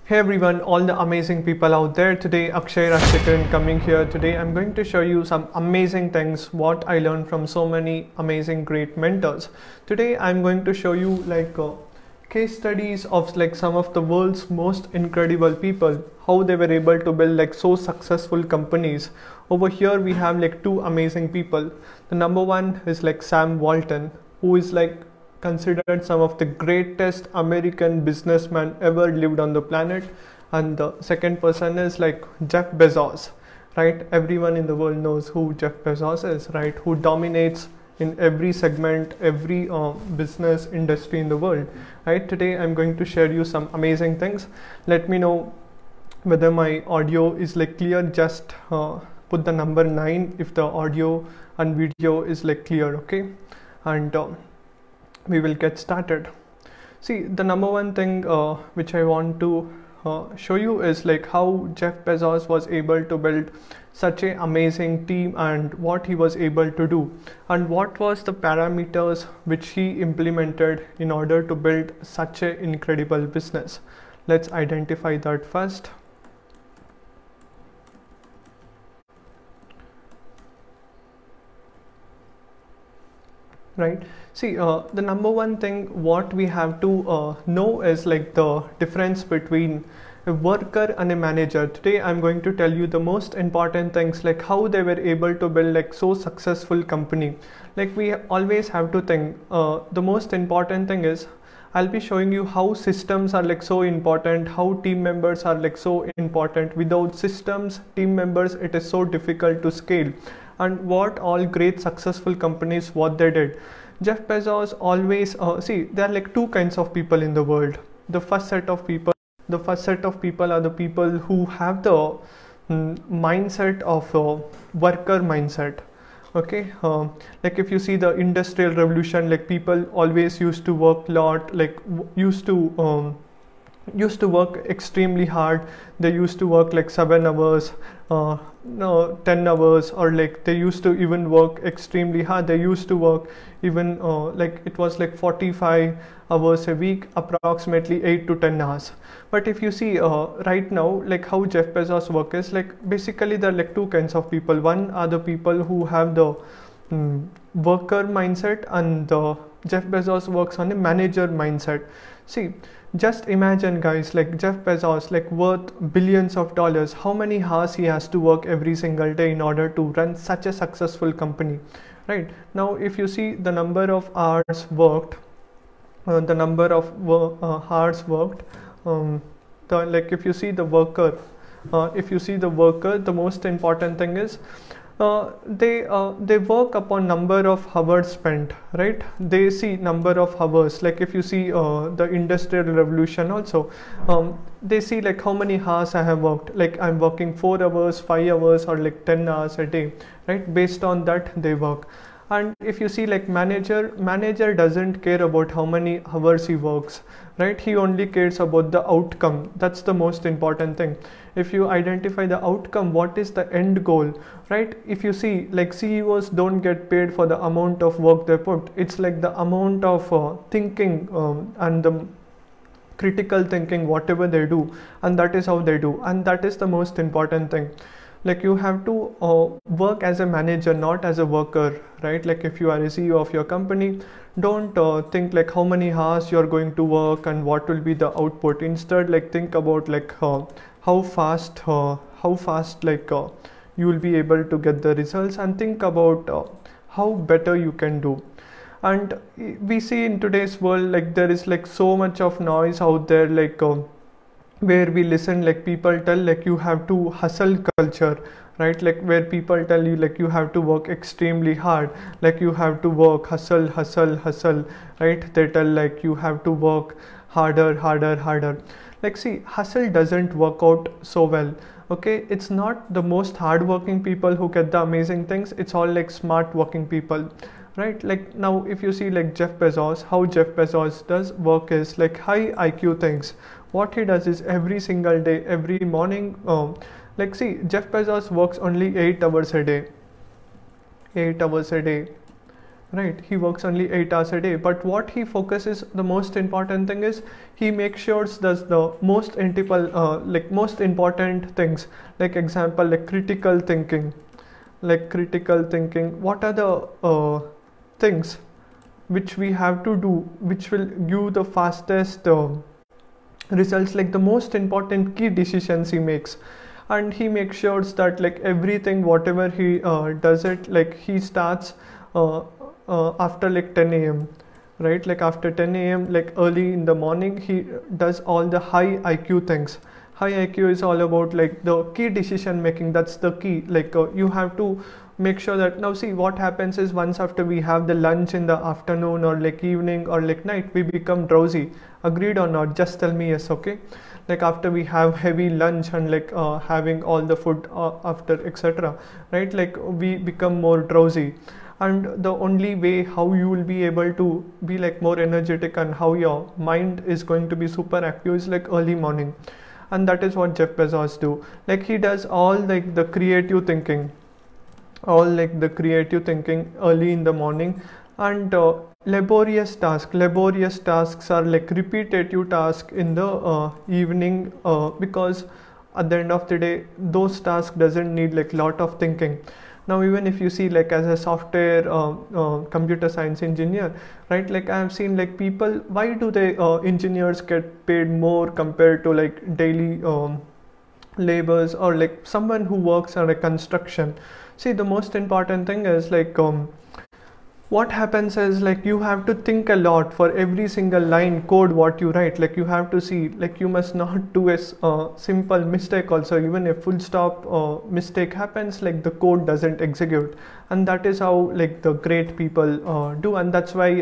Hey everyone, all the amazing people out there. Today Akshay Rajchakran coming here. Today I'm going to show you some amazing things what I learned from so many amazing great mentors. Today I'm going to show you case studies of some of the world's most incredible people, how they were able to build so successful companies. Over here we have two amazing people. The number one is Sam Walton, who is considered some of the greatest American businessmen ever lived on the planet, and the second person is Jeff Bezos, right? Everyone in the world knows who Jeff Bezos is, right? Who dominates in every segment, every business industry in the world, right? Today I'm going to share you some amazing things. Let me know whether my audio is clear. Just put the number 9 if the audio and video is clear, okay? And we will get started. See, the number one thing which I want to show you is how Jeff Bezos was able to build such an amazing team, and what he was able to do, and what was the parameters which he implemented in order to build such an incredible business. Let's identify that first. Right, see, the number one thing what we have to know is the difference between a worker and a manager. Today I'm going to tell you the most important things, how they were able to build so successful company. We always have to think, the most important thing is I'll be showing you how systems are so important, how team members are so important. Without systems, team members, it is so difficult to scale. And what all great successful companies, what they did. Jeff Bezos always see, there are two kinds of people in the world. The first set of people are the people who have the mindset of worker mindset. Okay, if you see the industrial revolution, people always used to work a lot, used to work extremely hard. They used to work 7 hours, no 10 hours, or they used to even work extremely hard. They used to work even it was 45 hours a week, approximately 8 to 10 hours. But if you see right now, how Jeff Bezos work is, basically there are two kinds of people. One are the people who have the worker mindset, and Jeff Bezos works on a manager mindset. See, just imagine guys, Jeff Bezos, worth billions of dollars, how many hours he has to work every single day in order to run such a successful company, right? Now if you see the number of hours worked, if you see the worker, the most important thing is they work upon number of hours spent, right? They see number of hours. If you see the industrial revolution also, they see how many hours I have worked. I'm working 4 hours, 5 hours, or 10 hours a day, right? Based on that they work. And if you see manager doesn't care about how many hours he works, right? He only cares about the outcome. That's the most important thing. If you identify the outcome, what is the end goal, right? If you see CEOs don't get paid for the amount of work they put. It's the amount of thinking and the critical thinking, whatever they do, and that is how they do, and that is the most important thing. You have to work as a manager, not as a worker, right? If you are a CEO of your company, don't think how many hours you're going to work and what will be the output. Instead, think about how fast you will be able to get the results, and think about how better you can do. And we see in today's world, there is so much of noise out there, where we listen, people tell you have to hustle culture, right? Where people tell you you have to work extremely hard, you have to work, hustle, right? They tell you have to work harder. See, hustle doesn't work out so well, okay? It's not the most hardworking people who get the amazing things. It's all smart working people, right? Now if you see Jeff Bezos, how Jeff Bezos does work is high IQ things. What he does is every single day, every morning, see, Jeff Bezos works only 8 hours a day, right? He works only 8 hours a day, but what he focuses, the most important thing is he makes sure does the most important things, like example, like critical thinking. What are the things which we have to do which will give the fastest results, like the most important key decisions he makes. And he makes sure that like everything whatever he does it, like he starts after like 10 a.m, right? Like after 10 a.m, like early in the morning, he does all the high IQ things. High IQ is all about like the key decision making. That's the key. Like you have to make sure that, now see what happens is, once after we have the lunch in the afternoon or like evening or like night, we become drowsy. Agreed or not? Just tell me yes. Okay, like after we have heavy lunch and like having all the food after etc, right? Like we become more drowsy, and the only way how you will be able to be like more energetic and how your mind is going to be super active is like early morning. And that is what Jeff Bezos do. Like he does all like the creative thinking, early in the morning. And laborious tasks are like repetitive tasks in the evening, because at the end of the day those tasks doesn't need like lot of thinking. Now even if you see like as a software computer science engineer, right? Like I have seen like people, why do they engineers get paid more compared to like daily laborers or like someone who works on a construction? See, the most important thing is like what happens is like you have to think a lot for every single line code what you write. Like you have to see, like you must not do a simple mistake also. Even a full stop mistake happens, like the code doesn't execute. And that is how like the great people do, and that's why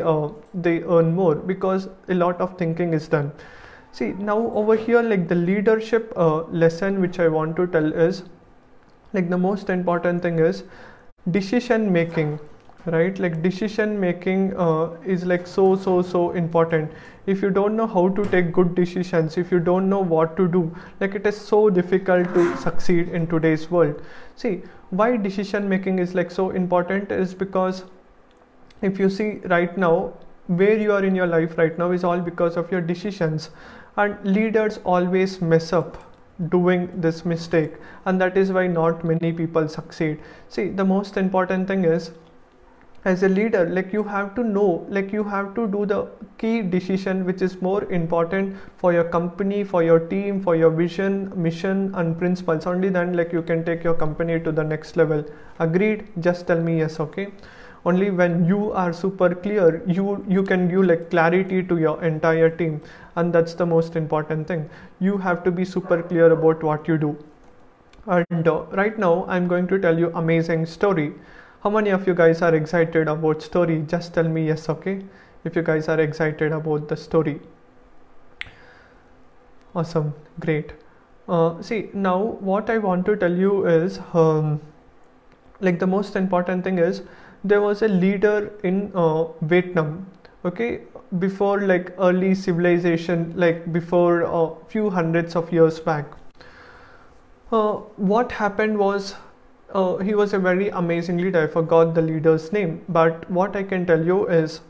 they earn more, because a lot of thinking is done. See, now over here, like the leadership lesson which I want to tell is like the most important thing is decision making, right? Like decision making is like so important. If you don't know how to take good decisions, if you don't know what to do, like it is so difficult to succeed in today's world. See, why decision making is like so important is because if you see right now where you are in your life right now is all because of your decisions, and leaders always mess up doing this mistake, and that is why not many people succeed. See, the most important thing is, as a leader, like you have to know, like you have to do the key decision which is more important for your company, for your team, for your vision, mission and principles. Only then like you can take your company to the next level. Agreed? Just tell me yes. Okay, only when you are super clear, you can give like clarity to your entire team, and that's the most important thing. You have to be super clear about what you do. And right now I'm going to tell you amazing story. How many of you guys are excited about story? Just tell me yes. Okay, if you guys are excited about the story. Awesome, great. See, now what I want to tell you is like the most important thing is, there was a leader in Vietnam, okay, before like early civilization, like before a few hundreds of years back. What happened was, he was a very amazing leader. I forgot the leader's name, but what I can tell you is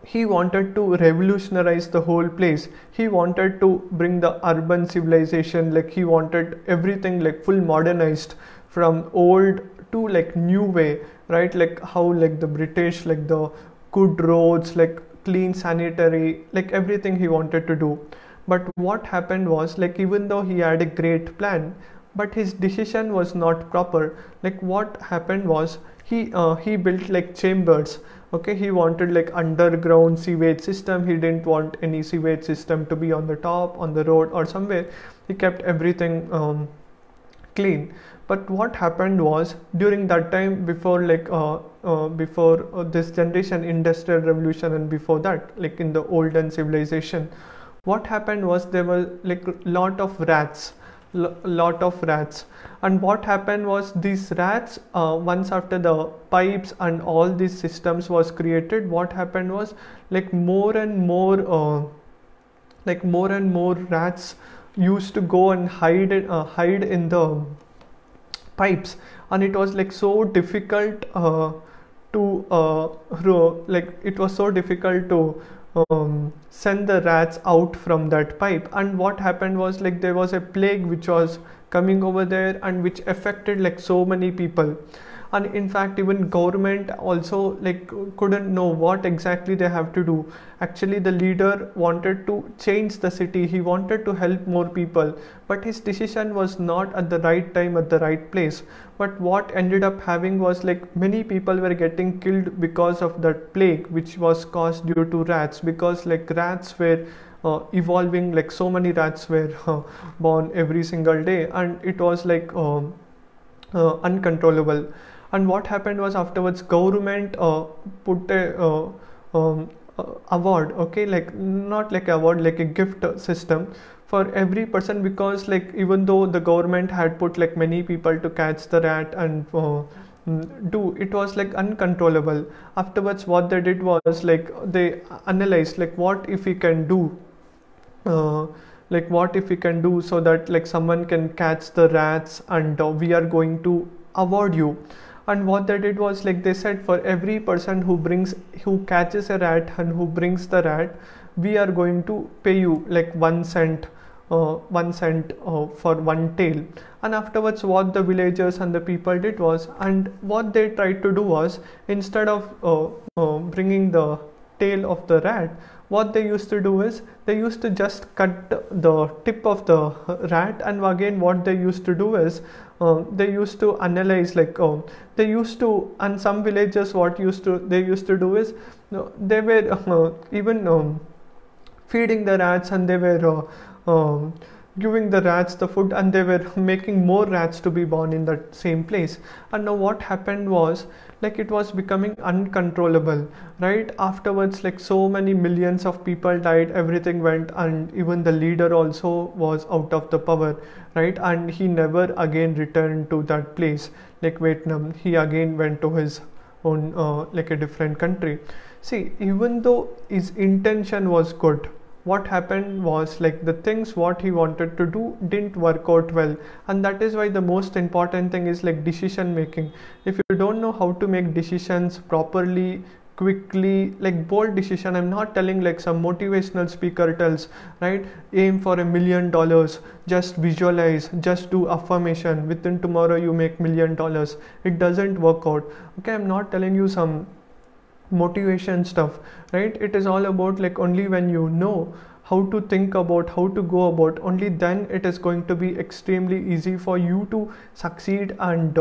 he wanted to revolutionize the whole place. He wanted to bring the urban civilization, like he wanted everything like full modernized, from old to like new way, right? Like how like the British, like the good roads, like clean sanitary, like everything he wanted to do. But what happened was, like even though he had a great plan, but his decision was not proper. Like what happened was, he built like chambers. Okay, he wanted like underground sewage system. He didn't want any sewage system to be on the top, on the road or somewhere. He kept everything clean. But what happened was, during that time, before like before this generation, industrial revolution, and before that, like in the olden civilization, what happened was there were like lot of rats, and what happened was, these rats, once after the pipes and all these systems was created, what happened was, like more and more rats used to go and hide in the pipes, and it was like so difficult to like it was so difficult to send the rats out from that pipe. And what happened was, like, there was a plague which was coming over there and which affected like so many people. And in fact, even government also like couldn't know what exactly they have to do. Actually, the leader wanted to change the city, he wanted to help more people, but his decision was not at the right time, at the right place. But what ended up having was, like, many people were getting killed because of that plague which was caused due to rats, because like rats were evolving, like so many rats were born every single day, and it was like uncontrollable. And what happened was, afterwards government put a award, okay, like not like award, like a gift system for every person, because like even though the government had put like many people to catch the rat and do it, was like uncontrollable. Afterwards what they did was, like, they analyzed like what if we can do, like what if we can do so that like someone can catch the rats, and we are going to award you. And what they did was, like, they said, for every person who catches a rat and who brings the rat, we are going to pay you like 1 cent, 1 cent for one tail. And afterwards what the villagers and the people did was, and what they tried to do was, instead of bringing the tail of the rat, what they used to do is, they used to just cut the tip of the rat. And again what they used to do is, they used to analyze, like they used to, and some villagers what they used to do is, they were even feeding the rats, and they were giving the rats the food, and they were making more rats to be born in that same place. And now what happened was, like, it was becoming uncontrollable, right? Afterwards, like, so many millions of people died, everything went, and even the leader also was out of the power, right? And he never again returned to that place, like Vietnam. He again went to his own like a different country. See, even though his intention was good, what happened was, like, the things what he wanted to do didn't work out well. And that is why the most important thing is, like, decision making. If you don't know how to make decisions properly, quickly, like bold decision, I'm not telling like some motivational speaker tells, right, aim for $1 million, just visualize, just do affirmation, within tomorrow you make $1 million. It doesn't work out, okay? I'm not telling you some motivation stuff, right? It is all about, like, only when you know how to think about, how to go about, only then it is going to be extremely easy for you to succeed and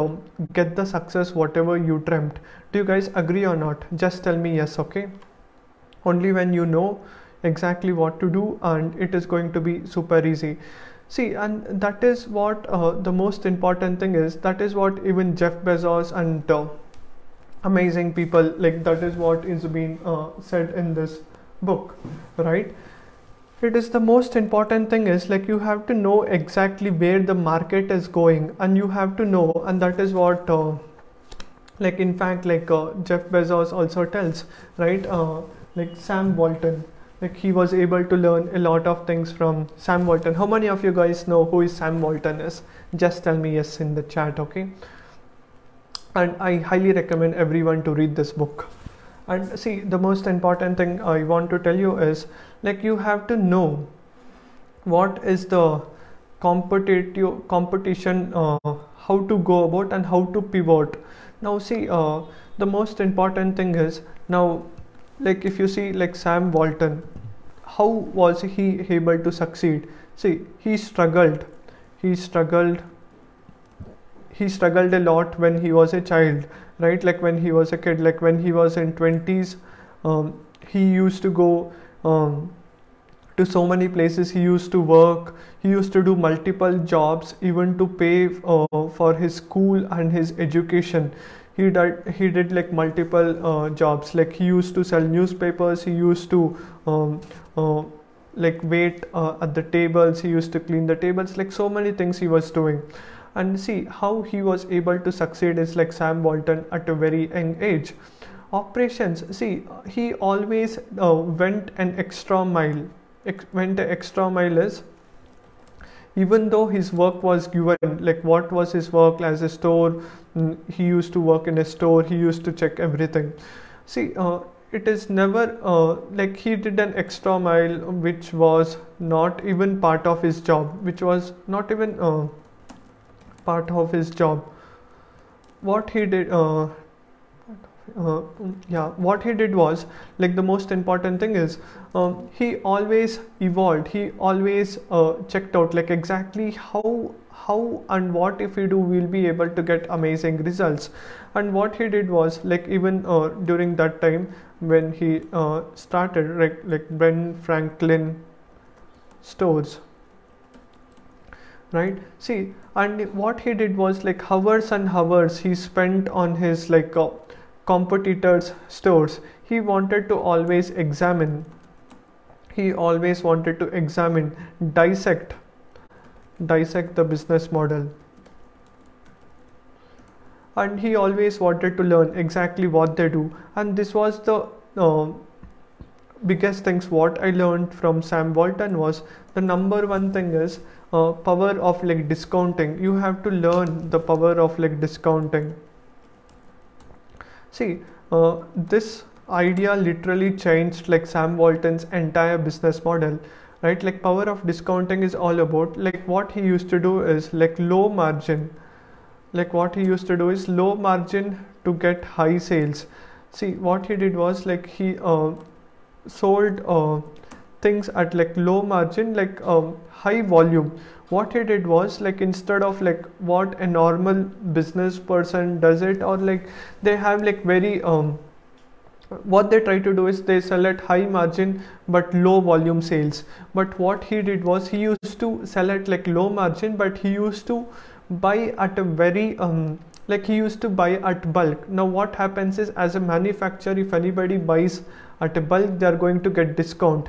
get the success whatever you dreamt. Do you guys agree or not? Just tell me yes, okay? Only when you know exactly what to do, and it is going to be super easy. See, and that is what the most important thing is. That is what even Jeff Bezos and amazing people, like, that is what is being said in this book, right? It is the most important thing is, like, you have to know exactly where the market is going, and you have to know, and that is what like, in fact, like Jeff Bezos also tells, right? Like Sam Walton, like, he was able to learn a lot of things from Sam Walton. How many of you guys know who is Sam Walton is? Just tell me yes in the chat, okay? And I highly recommend everyone to read this book. And see, the most important thing I want to tell you is, like, you have to know what is the competition, how to go about and how to pivot. Now see, the most important thing is, now, like, if you see, like, Sam Walton, how was he able to succeed? See, he struggled a lot when he was a child, right? Like, when he was a kid, like when he was in 20s, he used to go to so many places. He used to work, he used to do multiple jobs, even to pay for his school and his education. He did like multiple jobs. Like, he used to sell newspapers, he used to like wait at the tables, he used to clean the tables, like so many things he was doing. And see how he was able to succeed is like Sam Walton at a very young age. Operations, see, he always went an extra mile. Went the extra mile is, even though his work was given, like what was his work as a store. He used to work in a store, he used to check everything. See, it is never like he did an extra mile which was not even part of his job, which was not even part of his job. What he did what he did was, like, the most important thing is, he always evolved, he always checked out like exactly how and what if we do we'll be able to get amazing results. And what he did was, like, even during that time when he started, like Ben Franklin stores, right? See, and what he did was, like, hours and hours he spent on his, like, competitors stores. He wanted to always examine, he always wanted to examine, dissect the business model, and he always wanted to learn exactly what they do. And this was the biggest things what I learned from Sam Walton was, the number one thing is power of, like, discounting. You have to learn the power of, like, discounting. See, this idea literally changed, like, Sam Walton's entire business model, right? Like, power of discounting is all about, like, what he used to do is, like, low margin. Like, what he used to do is low margin to get high sales. See, what he did was, like, he sold things at, like, low margin, like, high volume. What he did was, like, instead of, like, what a normal business person does it, or, like, they have, like, very what they try to do is they sell at high margin but low volume sales. But what he did was, he used to sell at, like, low margin, but he used to buy at a very like, he used to buy at bulk. Now what happens is, as a manufacturer, if anybody buys at a bulk, they are going to get discount.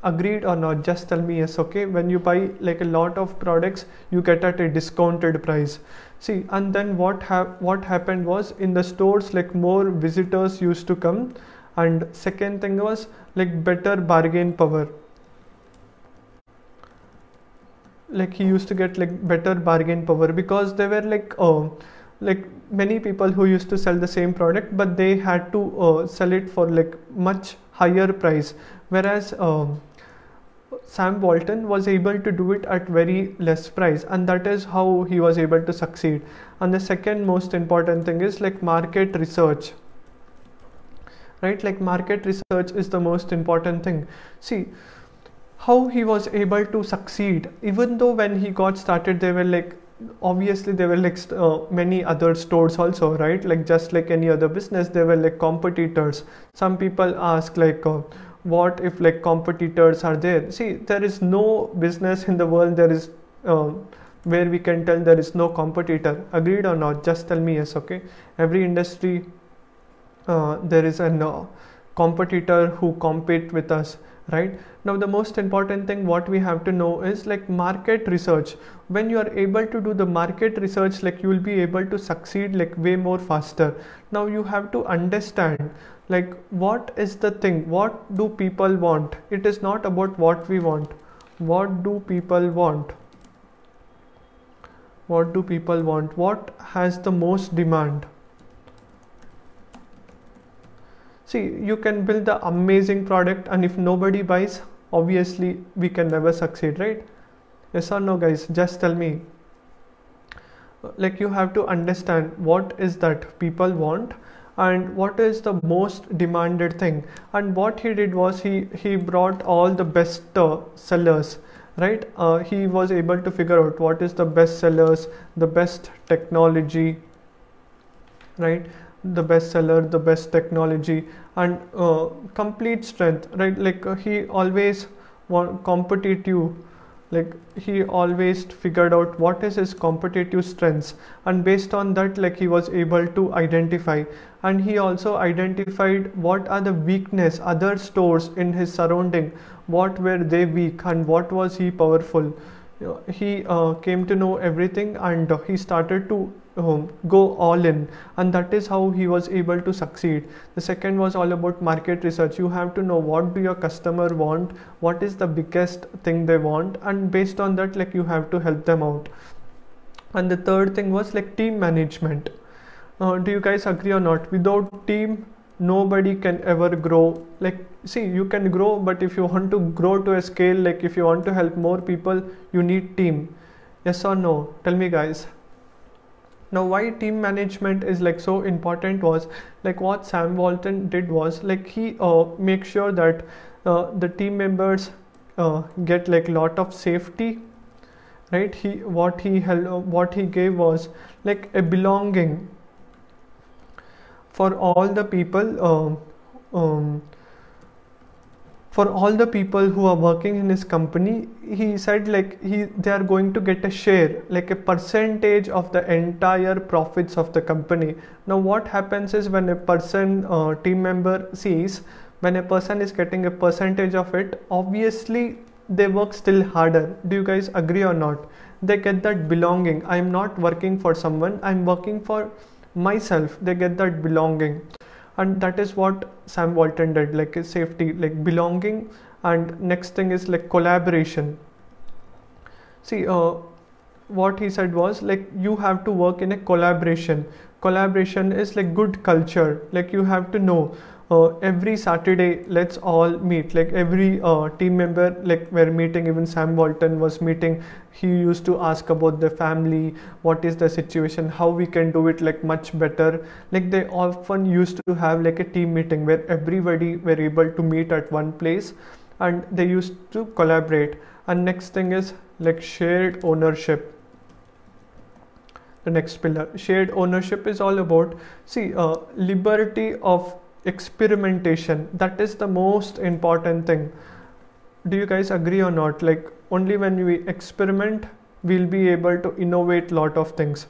Agreed or not? Just tell me yes. Okay, when you buy, like, a lot of products, you get at a discounted price. See, and then what happened was, in the stores, like, more visitors used to come, and second thing was, like, better bargain power. Like, he used to get, like, better bargain power, because there were, like many people who used to sell the same product, but they had to sell it for, like, much higher price, whereas Sam Walton was able to do it at very less price, and that is how he was able to succeed. And the second most important thing is, like, market research, right? Like, market research is the most important thing. See, how he was able to succeed, even though when he got started, they were, like, obviously there were, like, many other stores also, right? Like, just like any other business, there were, like, competitors. Some people ask, like, what if, like, competitors are there? See, there is no business in the world there is where we can tell there is no competitor. Agreed or not? Just tell me yes. Okay, every industry there is a competitor who compete with us, right? Now the most important thing what we have to know is, like, market research. When you are able to do the market research, like, you will be able to succeed, like, way more faster. Now you have to understand, like, what is the thing, what do people want. It is not about what we want. What do people want? What do people want? What has the most demand? See, you can build the amazing product, and if nobody buys, obviously we can never succeed, right? Yes or no, guys? Just tell me. Like, you have to understand what is that people want and what is the most demanded thing. And what he did was, he brought all the best sellers, right? He was able to figure out what is the best sellers, the best technology, right? The best seller, the best technology, and complete strength, right? Like, he always competitive, like, he always figured out what is his competitive strengths, and based on that, like, he was able to identify. And he also identified what are the weakness other stores in his surrounding, what were they weak and what was he powerful. He came to know everything, and he started to go all in, and that is how he was able to succeed. The second was all about market research. You have to know what do your customer want, what is the biggest thing they want, and based on that, like, you have to help them out. And the third thing was like team management. Do you guys agree or not? Without team, nobody can ever grow. Like, see, you can grow, but if you want to grow to a scale, like if you want to help more people, you need team. Yes or no? Tell me, guys. Now, why team management is like so important was like what Sam Walton did was like he make sure that the team members get like lot of safety, right? What he gave was like a belonging for all the people. For all the people who are working in his company, he said like they are going to get a share, like a percentage of the entire profits of the company. Now what happens is when a person team member sees when a person is getting a percentage of it, obviously they work still harder. Do you guys agree or not? They get that belonging. I'm not working for someone, I'm working for myself. They get that belonging. And that is what Sam Walton did, like a safety, like belonging. And next thing is like collaboration. See, what he said was like you have to work in a collaboration. Collaboration is like good culture. Like you have to know every Saturday let's all meet. Like every team member, like we're meeting. Even Sam Walton was meeting. He used to ask about the family, what is the situation, how we can do it like much better. Like they often used to have like a team meeting where everybody were able to meet at one place, and they used to collaborate. And next thing is like shared ownership. The next pillar, shared ownership, is all about liberty of experimentation. That is the most important thing. Do you guys agree or not? Like only when we experiment we'll be able to innovate lot of things.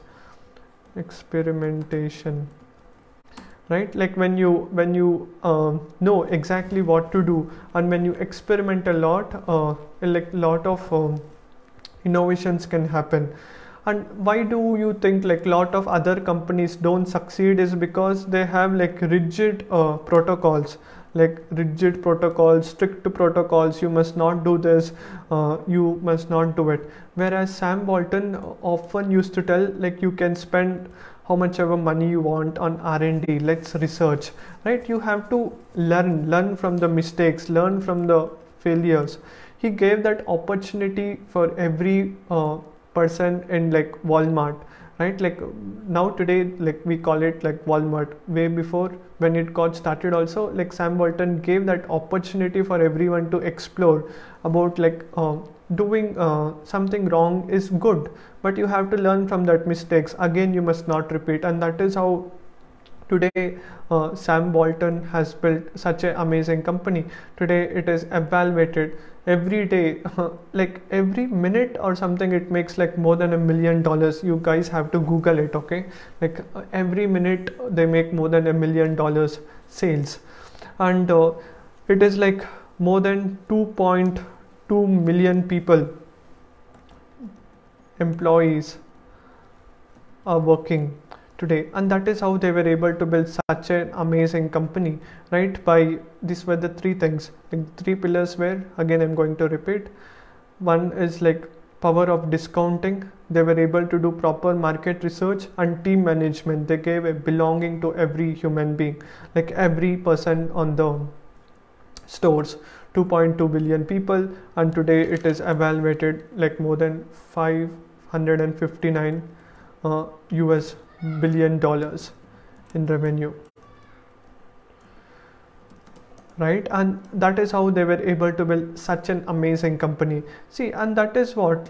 Experimentation, right? Like when you know exactly what to do, and when you experiment a lot, like lot of innovations can happen. And why do you think like lot of other companies don't succeed is because they have like rigid protocols, strict protocols. You must not do this, you must not do it. Whereas Sam Walton often used to tell like you can spend how much ever money you want on R&D, let's research, right? You have to learn from the mistakes, learn from the failures. He gave that opportunity for every person in like Walmart, right? Like now today, like we call it like Walmart. Way before when it got started also, like Sam Walton gave that opportunity for everyone to explore about like doing something wrong is good, but you have to learn from that mistakes. Again, you must not repeat. And that is how today Sam Walton has built such an amazing company. Today it is evaluated every day, like every minute or something, it makes like more than $1 million. You guys have to Google it, okay? Like every minute they make more than $1 million sales, and it is like more than 2.2 million people, employees are working today. And that is how they were able to build such an amazing company, right? By these were the three things, like three pillars were, again I'm going to repeat. One is like power of discounting. They were able to do proper market research and team management. They gave a belonging to every human being, like every person on the stores. 2.2 billion people, and today it is evaluated like more than 559 US billion dollars in revenue, right? And that is how they were able to build such an amazing company. See, and that is what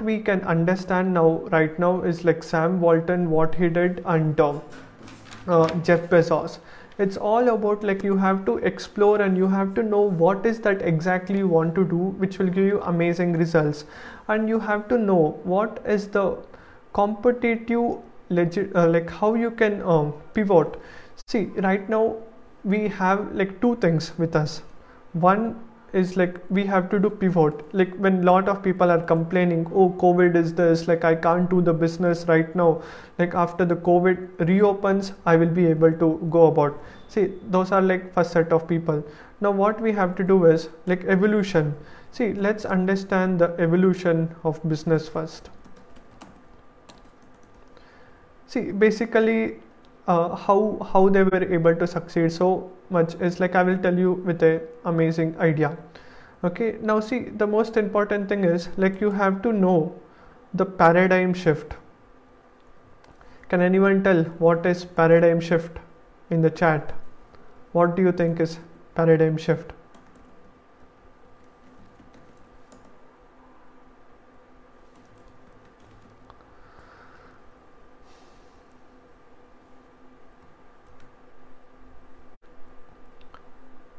we can understand now, right now, is like Sam Walton, what he did, and Jeff Bezos. It's all about like you have to explore and you have to know what is that exactly you want to do, which will give you amazing results. And you have to know what is the competitive like how you can pivot. See, right now we have like two things with us. One, is like we have to do pivot. Like when lot of people are complaining, oh COVID is this, like I can't do the business right now, like after the COVID reopens I will be able to go about. See, those are like first set of people. Now what we have to do is like evolution. See, let's understand the evolution of business first. See, basically how they were able to succeed so much is like I will tell you with a amazing idea. Okay, now see, the most important thing is like you have to know the paradigm shift. Can anyone tell what is paradigm shift in the chat? What do you think is paradigm shift?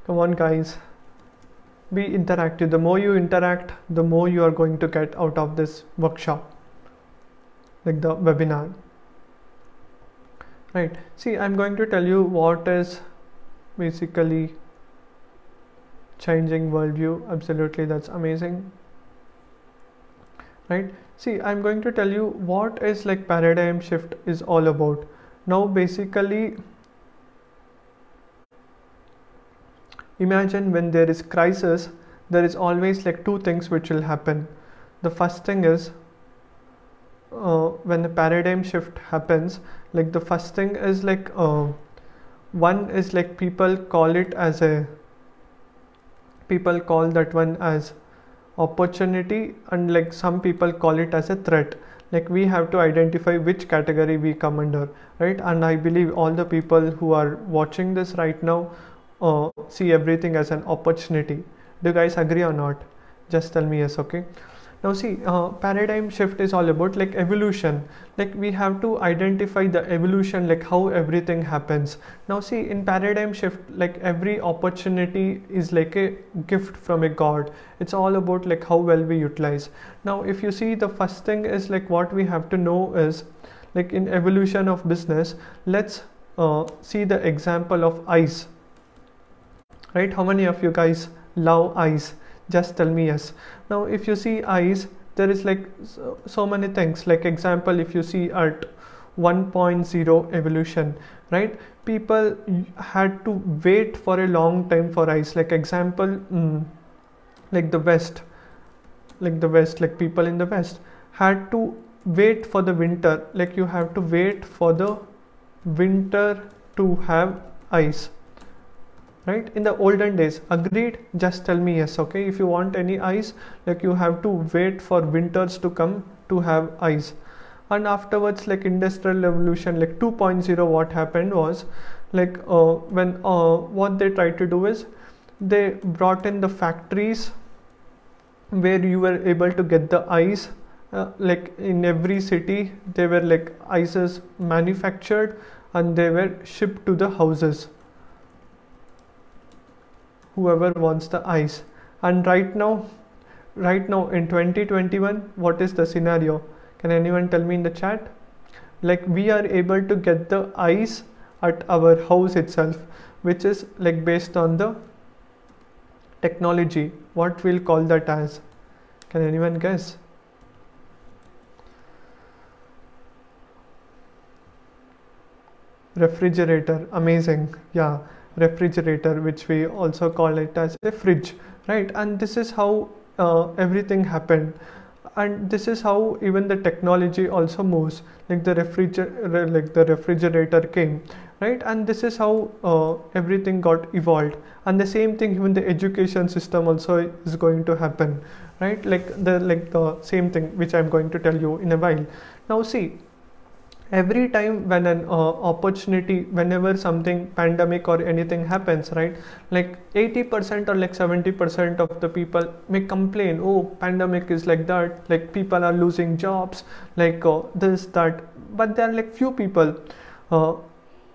Come on guys, be interactive. The more you interact, the more you are going to get out of this workshop, like the webinar. Right, see, I'm going to tell you what is basically changing worldview. Absolutely, that's amazing. Right, see, I'm going to tell you what is like paradigm shift is all about. Now basically, imagine when there is crisis, there is always like two things which will happen. The first thing is when the paradigm shift happens, like the first thing is like one is like people call that one as opportunity, and like some people call it as a threat. Like we have to identify which category we come under, right? And I believe all the people who are watching this right now see everything as an opportunity. Do you guys agree or not? Just tell me yes. Okay, now see, paradigm shift is all about like evolution. Like we have to identify the evolution, like how everything happens. Now see, in paradigm shift, like every opportunity is like a gift from a god. It's all about like how well we utilize. Now if you see, the first thing is like what we have to know is like in evolution of business, let's see the example of ice. Right, how many of you guys love ice? Just tell me yes. Now if you see ice, there is like so many things. Like example, if you see at 1.0 evolution, right, people had to wait for a long time for ice. Like example, like the west, like people in the west had to wait for the winter. Like you have to wait for the winter to have ice, right? In the olden days, agreed? Just tell me yes. Okay, if you want any ice, like you have to wait for winters to come to have ice. And afterwards, like industrial revolution, like 2.0, what happened was like when what they tried to do is they brought in the factories where you were able to get the ice. Like in every city they were like ices manufactured and they were shipped to the houses, whoever wants the ice. And right now in 2021, what is the scenario? Can anyone tell me in the chat? Like we are able to get the ice at our house itself, which is like based on the technology. What we'll call that as? Can anyone guess? Refrigerator. Amazing. Yeah, refrigerator, which we also call it as a fridge, right? And this is how everything happened, and this is how even the technology also moves. Like the refrigerator came, right? And this is how everything got evolved. And the same thing, even the education system also is going to happen, right? Like the same thing which I'm going to tell you in a while. Now see, every time when an opportunity, whenever something pandemic or anything happens, right, like 80% or like 70% of the people may complain, oh, pandemic is like that, like people are losing jobs, like this, that. But there are like few people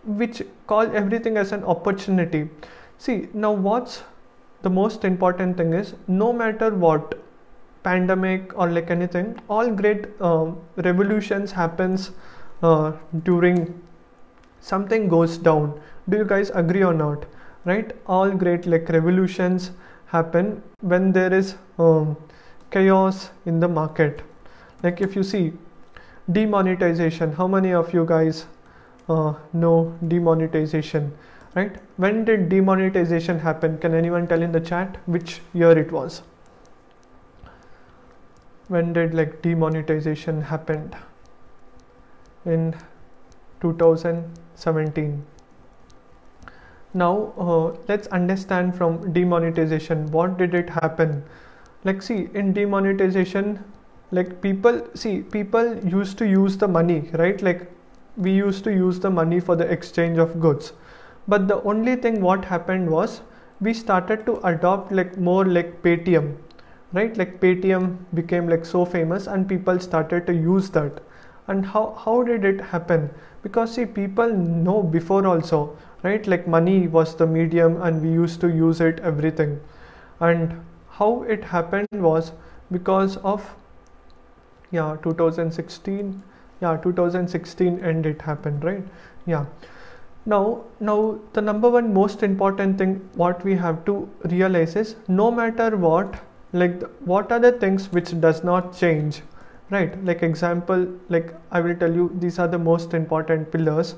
which call everything as an opportunity. See, now what's the most important thing is, no matter what, pandemic or like anything, all great revolutions happens during something goes down. Do you guys agree or not? Right, all great like revolutions happen when there is chaos in the market. Like if you see demonetization, how many of you guys know demonetization, right? When did demonetization happen? Can anyone tell in the chat which year it was? When did like demonetization happened? In 2017. Now let's understand from demonetization, what did it happen? Like see, in demonetization, like people used to use the money, right? Like we used to use the money for the exchange of goods, but the only thing what happened was we started to adopt like more like Paytm, right? Like Paytm became like so famous and people started to use that. And how did it happen? Because see, people know before also, right? Like money was the medium and we used to use it everything. And how it happened was because of 2016 end it happened, right? Now the number one most important thing what we have to realize is, no matter what, like what are the things which does not change, right? Like example, like I will tell you, these are the most important pillars.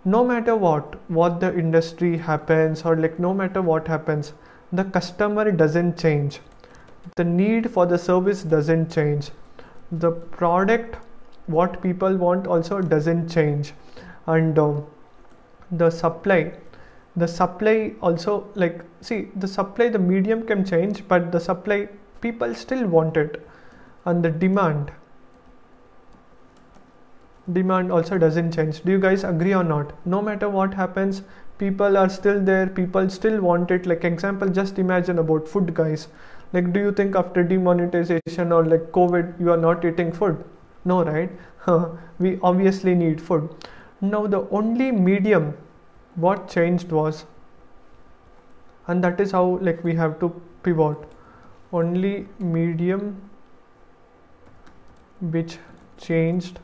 No matter what the industry happens, or like no matter what happens, the customer doesn't change, the need for the service doesn't change, the product what people want also doesn't change, and the supply also, like see, the supply, the medium can change, but the supply people still want it, and the demand also doesn't change. Do you guys agree or not? No matter what happens, people are still there, people still want it. Like example, just imagine about food, guys. Like, do you think after demonetization or like COVID you are not eating food? No, right? We obviously need food. Now the only medium what changed was, and that is how like we have to pivot, only medium which changed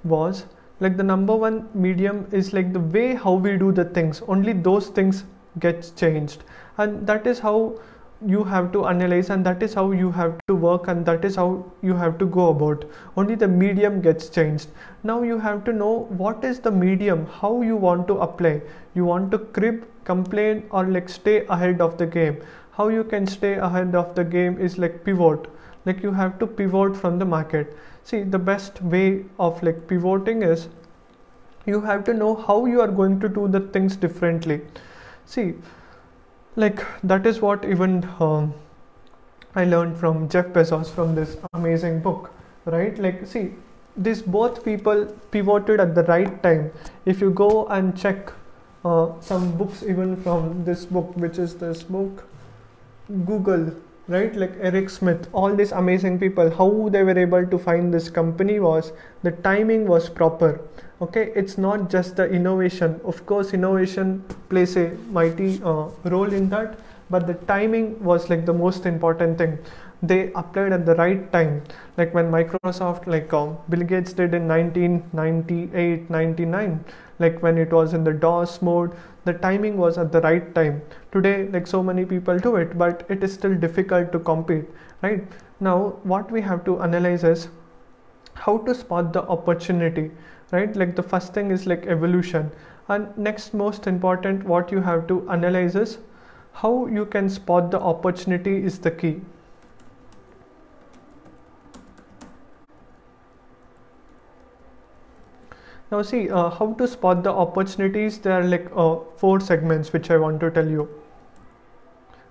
was, like the number one medium is like the way how we do the things, only those things gets changed, and that is how you have to analyze, and that is how you have to work, and that is how you have to go about. Only the medium gets changed. Now you have to know what is the medium, how you want to apply. You want to crib, complain, or like stay ahead of the game. How you can stay ahead of the game is like pivot. Like you have to pivot from the market. See, the best way of like pivoting is, you have to know how you are going to do the things differently. See, like that is what even I learned from Jeff Bezos, from this amazing book, right? Like see, these both people pivoted at the right time. If you go and check some books, even from this book, which is this book, Google, right? Like Eric Smith, all these amazing people, how they were able to find this company was the timing was proper. Okay, it's not just the innovation. Of course, innovation plays a mighty role in that, but the timing was like the most important thing. They applied at the right time. Like when Microsoft, like Bill Gates did in 1998, 99, like when it was in the DOS mode, the timing was at the right time. Today, like so many people do it, but it is still difficult to compete, right? Now, what we have to analyze is how to spot the opportunity, right? Like the first thing is like evolution, and next most important what you have to analyze is how you can spot the opportunity is the key. Now see, how to spot the opportunities. There are like 4 segments which I want to tell you.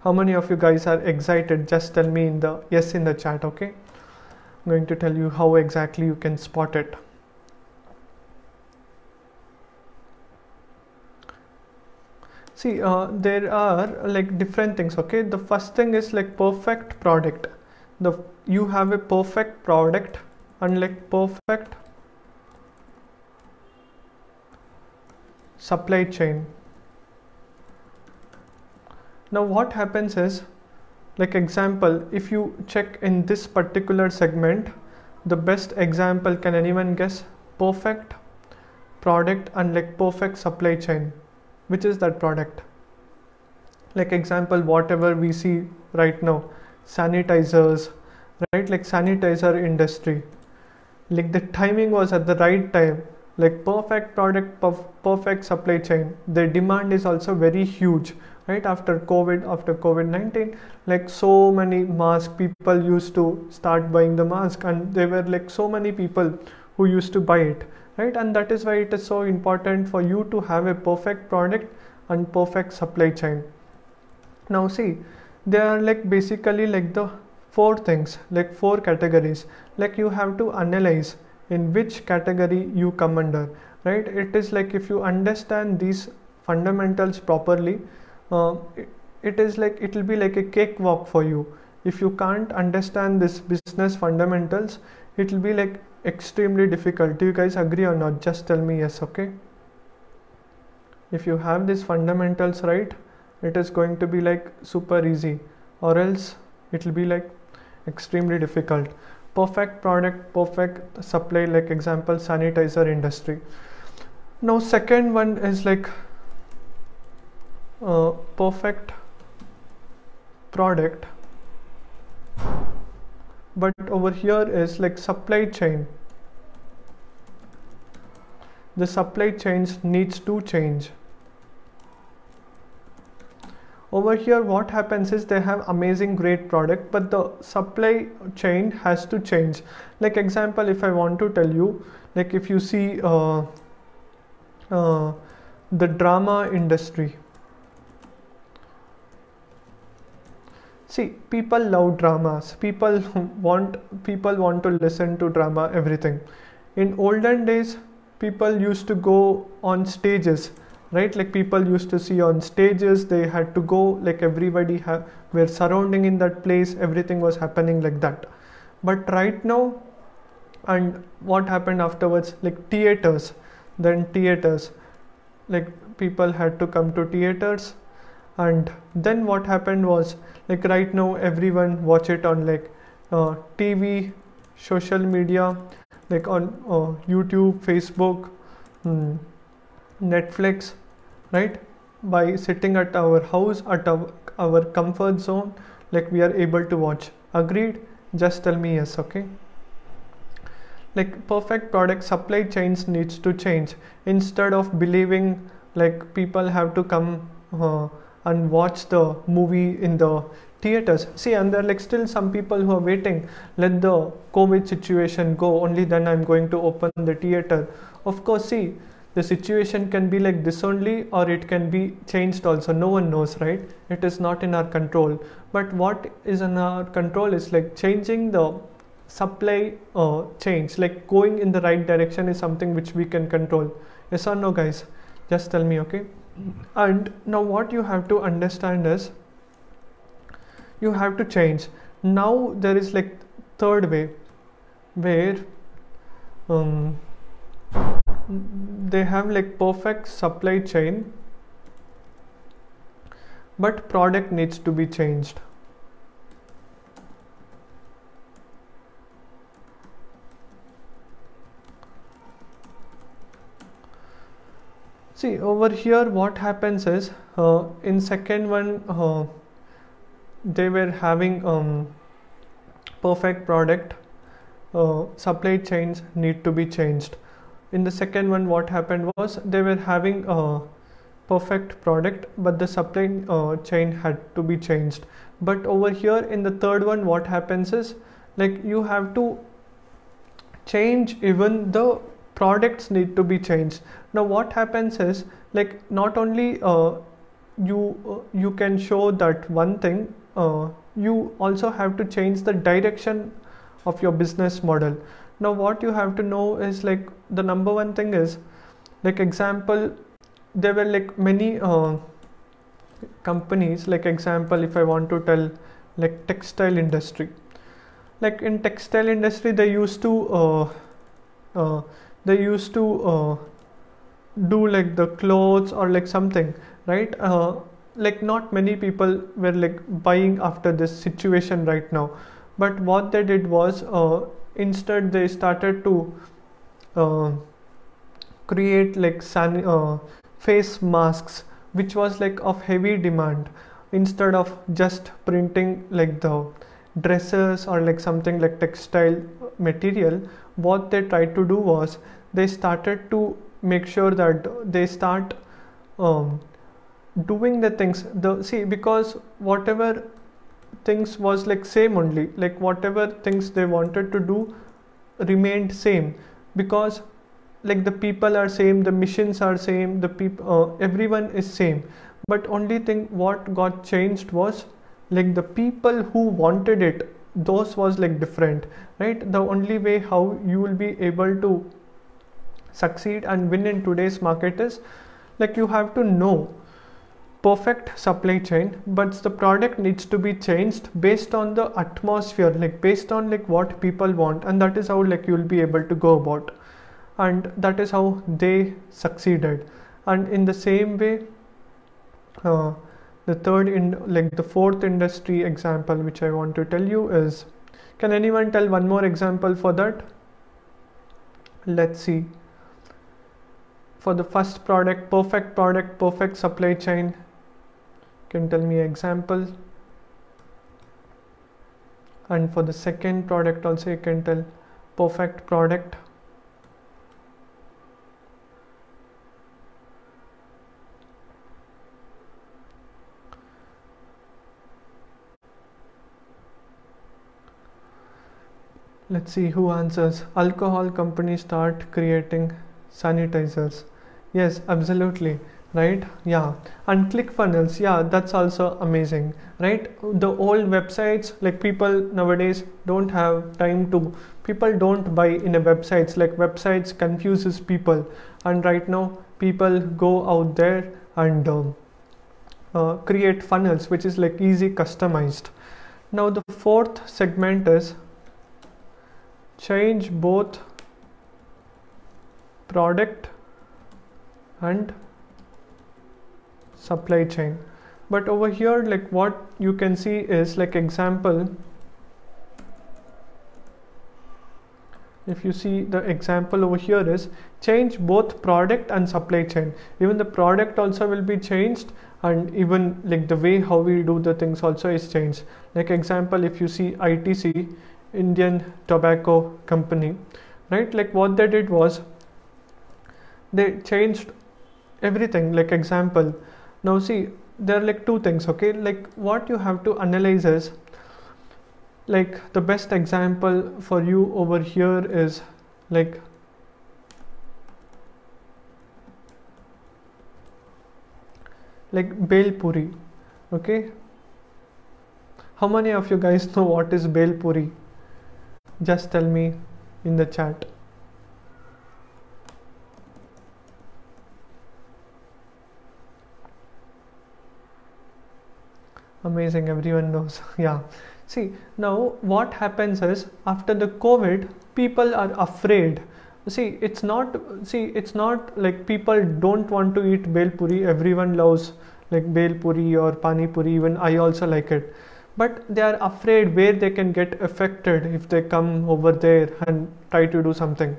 How many of you guys are excited? Just tell me in the yes in the chat, okay? I'm going to tell you how exactly you can spot it. See, there are like different things, okay? The first thing is like perfect product. You have a perfect product and like perfect supply chain. Now what happens is, like example, if you check in this particular segment, the best example, can anyone guess? Perfect product and like perfect supply chain. Which is that product? Like example, whatever we see right now, sanitizers, right? Like sanitizer industry, like the timing was at the right time, like perfect product, perfect supply chain. The demand is also very huge, right? After COVID-19, like so many masks, people used to start buying the mask, and there were like so many people who used to buy it, right? And that is why it is so important for you to have a perfect product and perfect supply chain. Now see, they are like basically like the four things, like four categories. Like you have to analyze in which category you come under, right? It is like if you understand these fundamentals properly, it is like it will be like a cakewalk for you. If you can't understand this business fundamentals, it will be like extremely difficult. Do you guys agree or not? Just tell me yes, okay? If you have these fundamentals right, it is going to be like super easy, or else it will be like extremely difficult. Perfect product, perfect supply, like example sanitizer industry. Now second one is like perfect product, but over here is like supply chain. The supply chains needs to change. Over here what happens is they have amazing great product, but the supply chain has to change. Like example, if I want to tell you, like if you see the drama industry. See, people love dramas. People want to listen to drama, everything. In olden days, people used to go on stages, right? Like people used to see on stages, they had to go, like everybody were surrounding in that place, everything was happening like that. But right now, and what happened afterwards, like theaters, like people had to come to theaters, and then what happened was, like right now everyone watch it on like TV, social media, like on YouTube, Facebook, Netflix, right? By sitting at our house, at our comfort zone, like we are able to watch. Agreed? Just tell me yes, okay? Like perfect product supply chains needs to change. Instead of believing like people have to come and watch the movie in the theaters. See, and there are like still some people who are waiting, let the COVID situation go, only then I'm going to open the theater. Of course, see, the situation can be like this only, or it can be changed also. No one knows, right? It is not in our control. But what is in our control is like changing the supply change, like going in the right direction is something which we can control. Yes or no, guys? Just tell me, okay? And now what you have to understand is you have to change. Now there is like third way where they have like perfect supply chain, but product needs to be changed. See, over here what happens is in second one they were having perfect product, supply chains need to be changed. In the second one what happened was they were having a perfect product, but the supply chain had to be changed. But over here in the third one what happens is like you have to change, even the products need to be changed. Now what happens is like not only you can show that one thing, you also have to change the direction of your business model. Now what you have to know is like the number one thing is like example, there were like many companies, like example if I want to tell like textile industry. Like in textile industry they used to do like the clothes or like something, right? Like not many people were like buying after this situation right now, but what they did was instead they started to create like face masks, which was like of heavy demand. instead of just printing like the dresses or like something like textile material, what they tried to do was they started to make sure that they start doing the things because whatever things was like same only, like whatever things they wanted to do remained same, because like the people are same, the missions are same, the people everyone is same, but only thing what got changed was like the people who wanted it, those was like different, right? The only way how you will be able to succeed and win in today's market is like you have to know perfect supply chain, but the product needs to be changed based on the atmosphere, like based on like what people want, and that is how like you will be able to go about, and that is how they succeeded. And in the same way, the fourth industry example which I want to tell you is, can anyone tell one more example for that? Let's see. For the first product, perfect supply chain, can tell me example. And for the second product also you can tell perfect product. Let's see who answers. Alcohol companies start creating sanitizers. Yes, absolutely, right? Yeah. And ClickFunnels, yeah, that's also amazing, right? The old websites, like people nowadays don't have time to, people don't buy in a websites, like websites confuses people, and right now people go out there and create funnels which is like easy customized. Now the fourth segment is change both product and supply chain. But over here, like what you can see is like example, if you see the example over here is change both product and supply chain. Even the product also will be changed, and even like the way how we do the things also is changed. Like example, if you see ITC, Indian Tobacco Company, right? Like what they did was they changed everything. Like example, now see there are like two things, okay? Like what you have to analyze is like the best example for you over here is like Bel Puri, okay? How many of you guys know what is Bel Puri? Just tell me in the chat. Amazing, everyone knows. Yeah. See, now what happens is after the COVID, people are afraid. It's not like people don't want to eat Bel Puri. Everyone loves like Bel Puri or Pani Puri. Even I also like it. But they are afraid where they can get affected if they come over there and try to do something.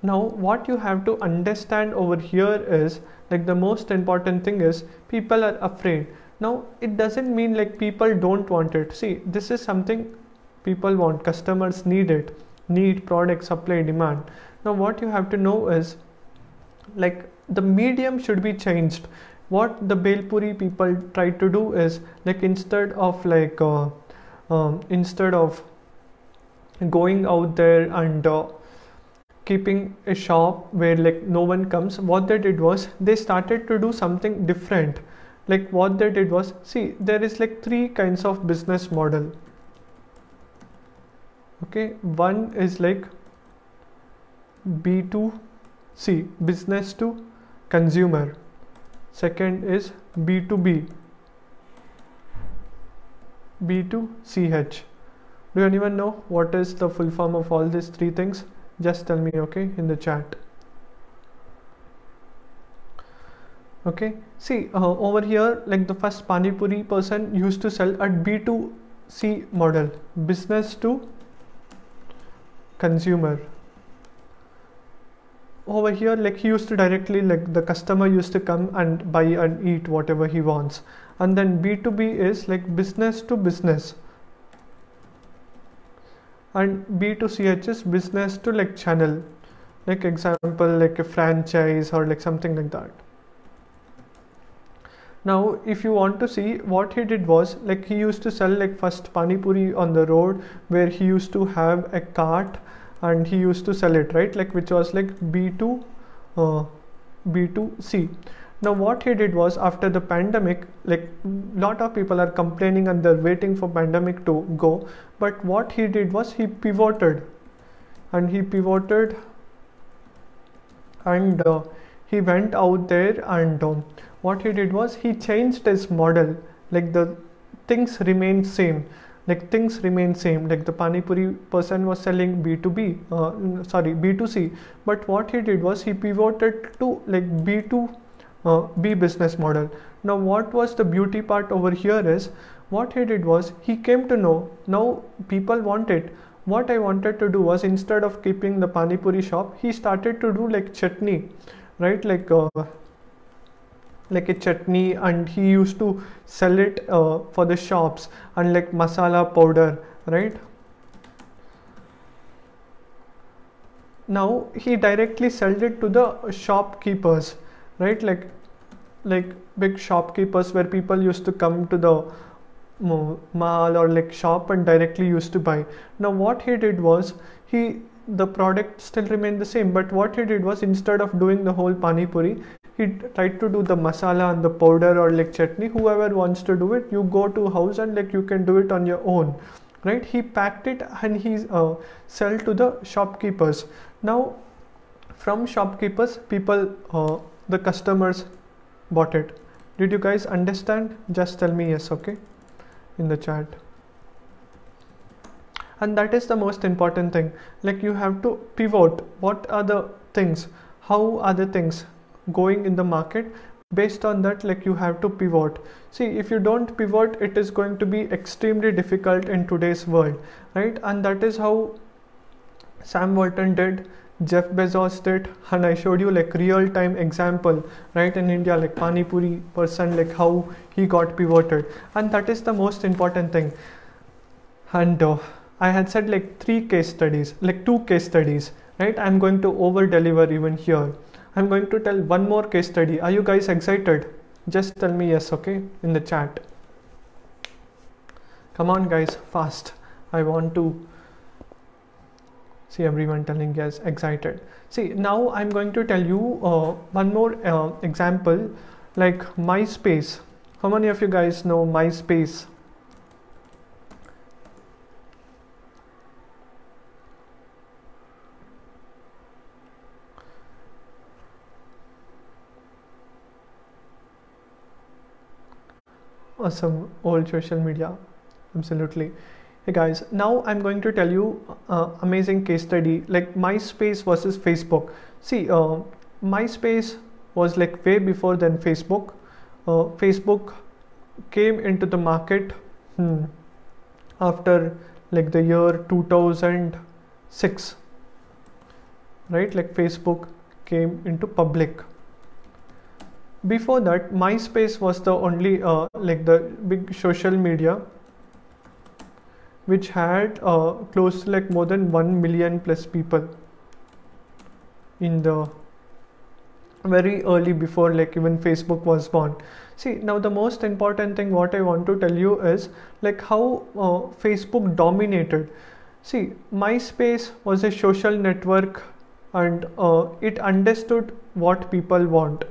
Now what you have to understand over here is like the most important thing is people are afraid. Now it doesn't mean like people don't want it. See, this is something people want, customers need it, need product, supply, demand. Now what you have to know is like the medium should be changed. What the Bel Puri people try to do is like instead of going out there and keeping a shop where like no one comes, what they did was they started to do something different. Like what they did was, see, there is like three kinds of business model. Okay, one is like B2C, business to consumer. Second is B2B, B2CH. Do anyone know what is the full form of all these three things? Just tell me, okay, in the chat. Okay, see over here, like the first Pani Puri person used to sell at B2C model, business to consumer. over here, like he used to directly, like the customer used to come and buy and eat whatever he wants. And then B2B is like business to business, and B2CH is business to like channel, like example like a franchise or like something like that. Now if you want to see, what he did was, like he used to sell like first pani puri on the road, where he used to have a cart and he used to sell it, right, like which was like B2C. Now what he did was, after the pandemic, like lot of people are complaining and they're waiting for pandemic to go, but what he did was he pivoted and he went out there, and what he did was he changed his model. Like the things remain same, like the pani puri person was selling B2C, but what he did was he pivoted to like B business model. Now what was the beauty part over here is, what he did was he came to know now people want it. What I wanted to do was, instead of keeping the pani puri shop, he started to do like chutney, right, like a chutney, and he used to sell it for the shops, and like masala powder, right. Now he directly sold it to the shopkeepers, right, like big shopkeepers, where people used to come to the mall or like shop and directly used to buy. Now what he did was, the product still remained the same, but what he did was, instead of doing the whole pani puri, he tried to do the masala and the powder or like chutney. Whoever wants to do it, you go to house and like you can do it on your own, right. He packed it and he sell to the shopkeepers. Now from shopkeepers, people the customers bought it. Did you guys understand? Just tell me yes, okay, in the chat. And that is the most important thing. Like you have to pivot. What are the things? How are the things going in the market? Based on that, like you have to pivot. See, if you don't pivot, it is going to be extremely difficult in today's world, right? And that is how Sam Walton did, Jeff Bezos did, and I showed you like real time example, right, in India, like pani puri person, like how he got pivoted. And that is the most important thing. And I had said like 2 case studies, right? I'm going to over deliver even here. I'm going to tell one more case study. Are you guys excited? Just tell me yes, okay, in the chat. Come on guys, fast. I want to see everyone telling yes, excited. See, now I'm going to tell you one more example, like MySpace. How many of you guys know MySpace? Awesome, old social media, absolutely. Hey guys, now I'm going to tell you amazing case study, like MySpace versus Facebook. See, MySpace was like way before than Facebook. Facebook came into the market after like the year 2006, right? Like Facebook came into public. Before that, MySpace was the only like the big social media which had close to like more than 1 million plus people in the very early, before like even Facebook was born. See, now the most important thing what I want to tell you is like how Facebook dominated. See, MySpace was a social network, and it understood what people want.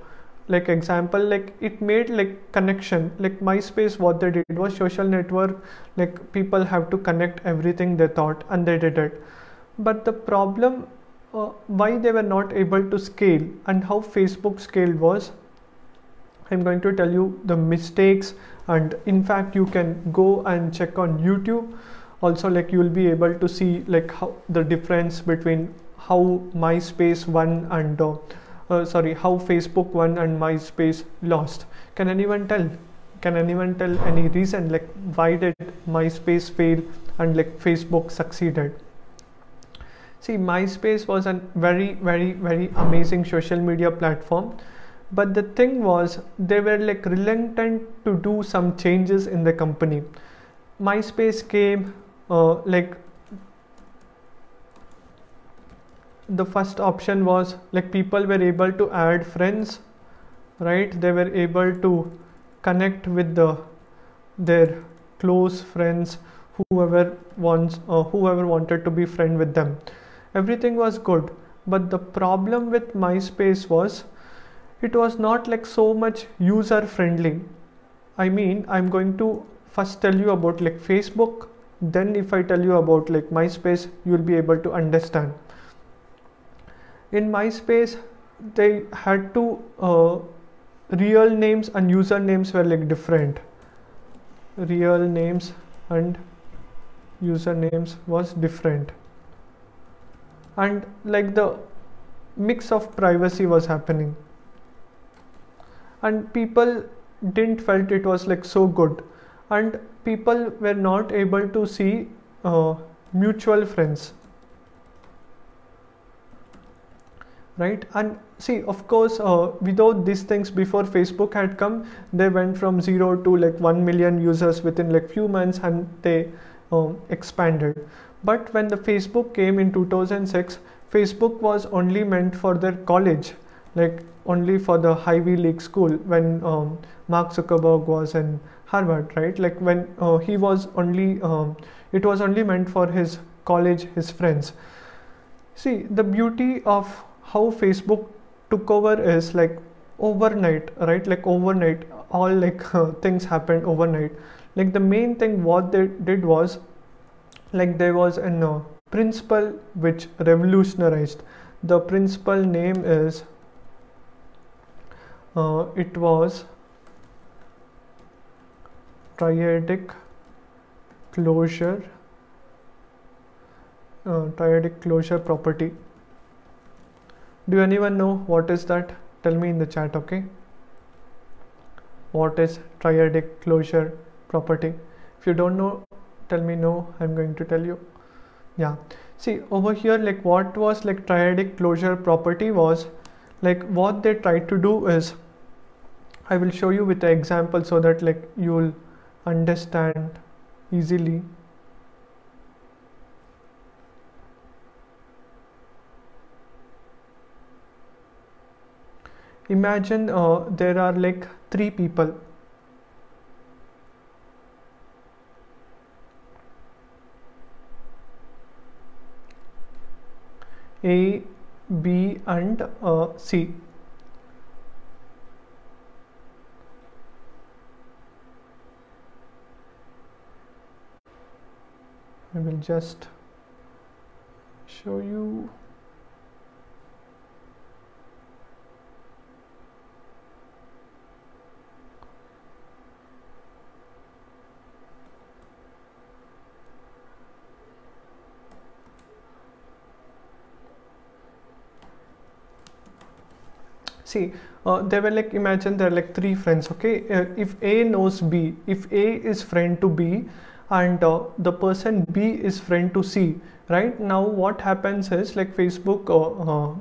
Like example, like it made like connection. Like MySpace, what they did was social network, like people have to connect everything they thought, and they did it. But the problem, why they were not able to scale and how Facebook scaled was, I'm going to tell you the mistakes. And in fact, you can go and check on YouTube also, like you will be able to see like how the difference between how MySpace won and how Facebook won and MySpace lost. Can anyone tell? Can anyone tell any reason, like why did MySpace fail and like Facebook succeeded? See, MySpace was a very amazing social media platform, but the thing was they were like reluctant to do some changes in the company. MySpace came like the first option was like people were able to add friends, right? They were able to connect with their close friends, whoever wanted to be friend with them. Everything was good, but the problem with MySpace was it was not like so much user friendly. I mean, I'm going to first tell you about like Facebook, then if I tell you about like MySpace, you'll be able to understand. In MySpace, they had to real names and usernames were like different. Real names and usernames was different, and like the mix of privacy was happening, and people didn't felt it was like so good, and people were not able to see mutual friends, right? And see, of course, without these things, before Facebook had come, they went from 0 to like 1 million users within like few months, and they expanded. But when the Facebook came in 2006, Facebook was only meant for their college, like only for the Ivy League school, when Mark Zuckerberg was in Harvard, right? Like when he was only it was only meant for his college, his friends. See, the beauty of how Facebook took over is like overnight, right? Like overnight, all like things happened overnight. Like the main thing what they did was like there was a principle which revolutionized. The principle name is it was triadic closure property. Do anyone know what is that? Tell me in the chat, okay? What is triadic closure property? If you don't know, tell me no, I'm going to tell you. Yeah, see over here, like what was like triadic closure property was like what they tried to do is, I will show you with the example so that like you'll understand easily. Imagine there are like 3 people. A, B and C. I will just show you. See, they were like, imagine there are like 3 friends, okay? If A knows B, if A is friend to B and the person B is friend to C, right? Now what happens is like Facebook,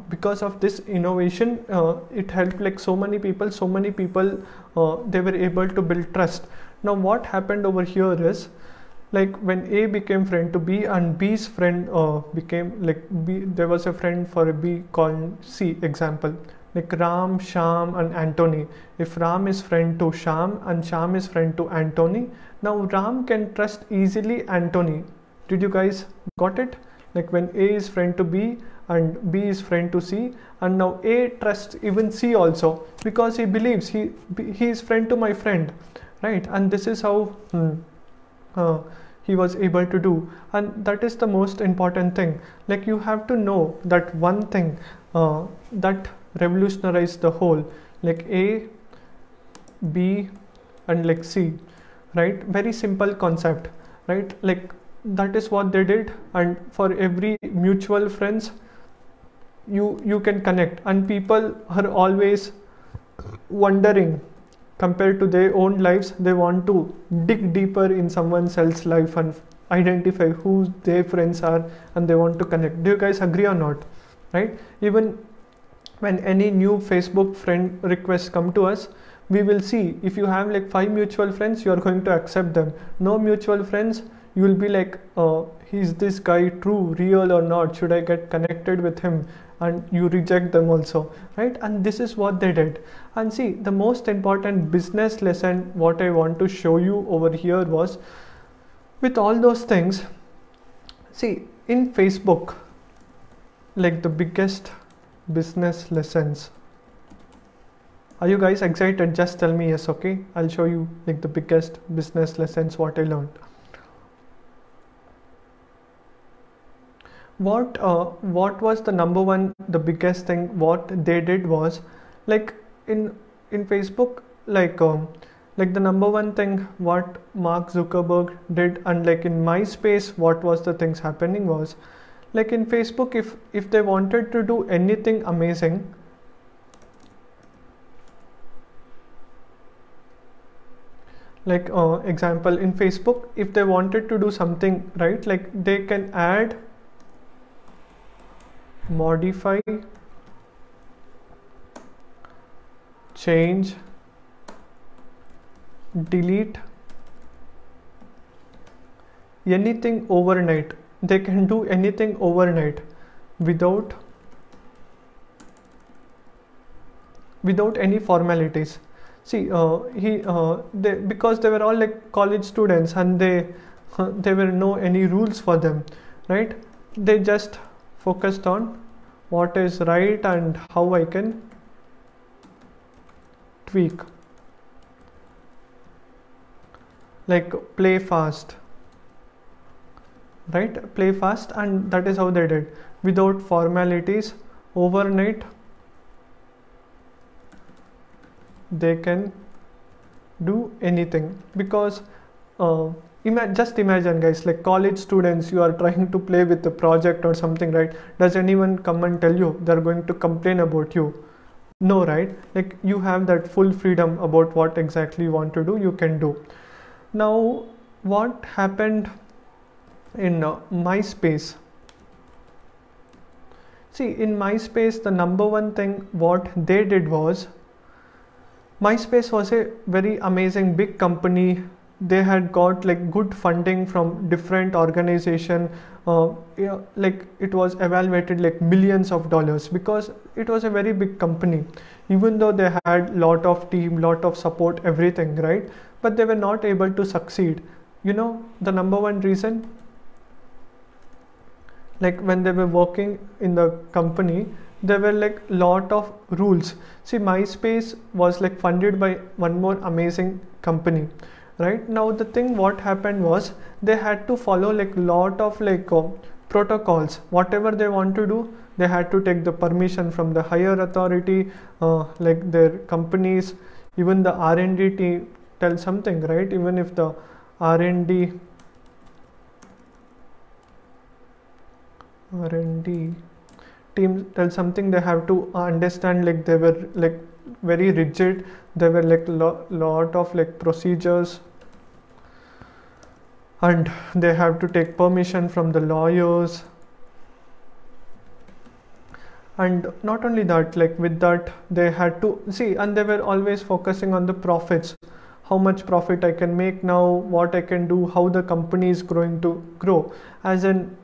because of this innovation, it helped like so many people, they were able to build trust. Now what happened over here is, like when A became friend to B and B's friend became like B, there was a friend for a B called C, example. Like Ram, Sham and Anthony. If Ram is friend to Sham and Sham is friend to Anthony, now Ram can trust easily Anthony. Did you guys got it? Like when A is friend to B and B is friend to C, and now A trusts even C also because he believes he is friend to my friend, right? And this is how he was able to do, and that is the most important thing. Like you have to know that one thing that revolutionized the whole, like A, B and like C, right? Very simple concept, right? Like that is what they did, and for every mutual friends you can connect, and people are always wondering, compared to their own lives, they want to dig deeper in someone else's life and identify who their friends are and they want to connect. Do you guys agree or not? Right? Even when any new Facebook friend requests come to us, we will see if you have like 5 mutual friends, you are going to accept them. No mutual friends, you will be like, is this guy true, real or not? Should I get connected with him? And you reject them also, right? And this is what they did. And see, the most important business lesson what I want to show you over here was, with all those things, see, in Facebook, like the biggest business lessons. Are you guys excited? Just tell me yes, okay? I'll show you like the biggest business lessons what I learned. What was the number one, the biggest thing what they did was, like in Facebook, like the number one thing what Mark Zuckerberg did, and like in MySpace, what was the things happening was, like in Facebook, if they wanted to do anything amazing, like example in Facebook, if they wanted to do something, right, like they can add, modify, change, delete anything overnight. They can do anything overnight without any formalities. See, because they were all like college students and there were no any rules for them, right? They just focused on what is right and how I can tweak, like play fast, right? Play fast, and that is how they did, without formalities, overnight. They can do anything because just imagine guys, like college students, you are trying to play with the project or something, right? Does anyone come and tell you they're going to complain about you? No, right? Like you have that full freedom about what exactly you want to do, you can do. Now what happened in MySpace? See, in MySpace, the number one thing what they did was, MySpace was a very amazing big company. They had got like good funding from different organization. Like it was evaluated like millions of dollars because it was a very big company. Even though they had lot of team, lot of support, everything, right? But they were not able to succeed. You know the number one reason? Like when they were working in the company, there were like lot of rules. See, MySpace was like funded by one more amazing company, right? Now the thing what happened was, they had to follow like lot of like protocols. Whatever they want to do, they had to take the permission from the higher authority, like their companies. Even the R&D team tell something, right? Even if the R&D team tell something, they have to understand, like they were like very rigid. There were like lot of like procedures, and they have to take permission from the lawyers. And not only that, like with that they had to see, and they were always focusing on the profits. How much profit I can make now, what I can do, how the company is going to grow as an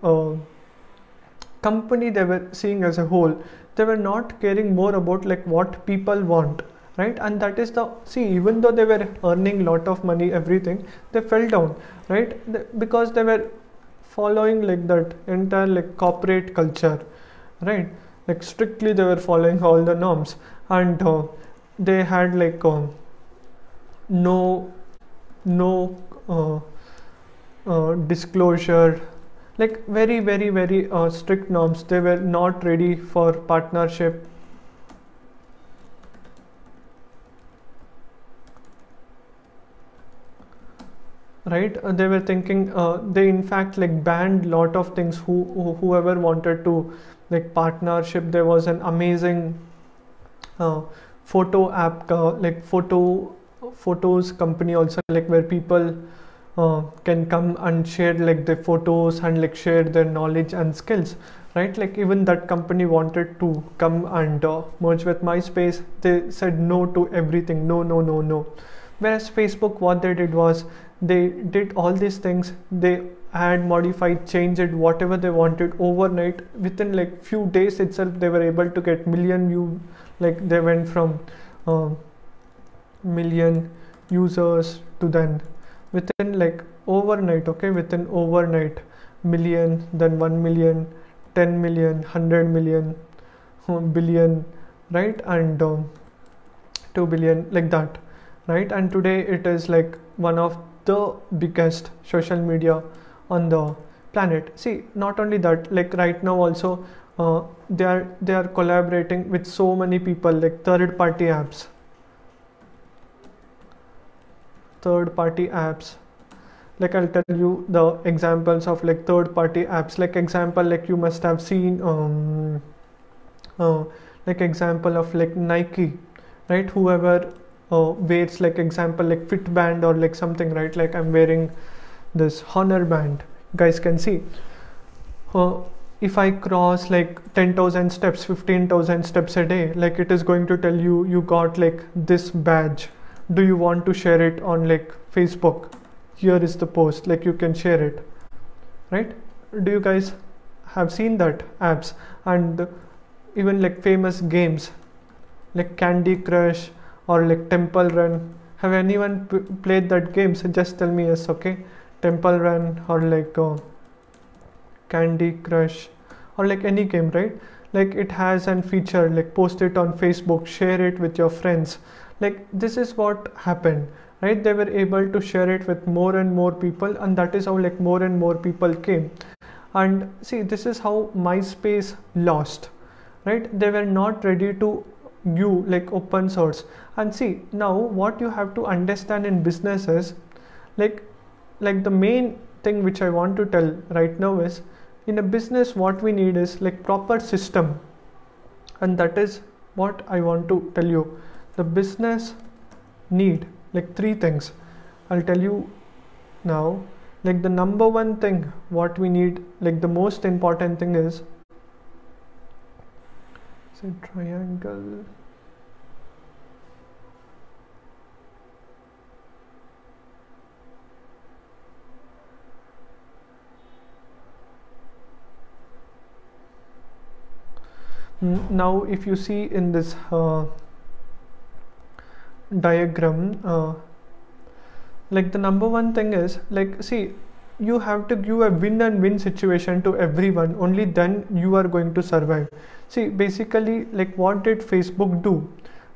company. They were seeing as a whole. They were not caring more about like what people want, right? And that is the, see, even though they were earning lot of money, everything, they fell down, right? Because they were following like that entire like corporate culture, right? Like strictly they were following all the norms, and they had like no disclosure, like very strict norms. They were not ready for partnership. Right? They were thinking, they in fact like banned lot of things. Whoever wanted to like partnership, there was an amazing photo app, like photos company also, like where people can come and share like their photos and like share their knowledge and skills, right? Like even that company wanted to come and merge with MySpace. They said no to everything, no, no, no, no. Whereas Facebook, what they did was they did all these things. They had modified, changed whatever they wanted overnight. Within like few days itself, they were able to get million view. Like they went from million users to then within like overnight, okay, within overnight, million, then 1 million, 10 million, 100 million, billion, right? And 2 billion, like that, right? And today it is like one of the biggest social media on the planet. See, not only that, like right now also they are collaborating with so many people, like third party apps, like I'll tell you the examples of like third party apps. Like example, like you must have seen like example of like Nike, right? Whoever wears like example like Fitband or like something, right? Like I'm wearing this Honor band, you guys can see. If I cross like 10,000 steps, 15,000 steps a day, like it is going to tell you you got like this badge. Do you want to share it on like Facebook? Here is the post, like you can share it, right? Do you guys have seen that apps? And even like famous games like Candy Crush or like Temple Run. Have anyone played that game? So just tell me yes, okay? Temple Run or like Candy Crush or like any game, right? Like it has an feature like post it on Facebook, share it with your friends. Like this is what happened, right? They were able to share it with more and more people, and that is how like more and more people came. And see, this is how MySpace lost, right? They were not ready to give like open source. And see, now what you have to understand in business is like the main thing which I want to tell right now is, in a business what we need is like proper system, and that is what I want to tell you. The business need like three things. I'll tell you now. Like the number one thing what we need, like the most important thing is, say triangle. Now if you see in this diagram, like the number one thing is like, see, you have to give a win and win situation to everyone, only then you are going to survive. See, basically like what did Facebook do?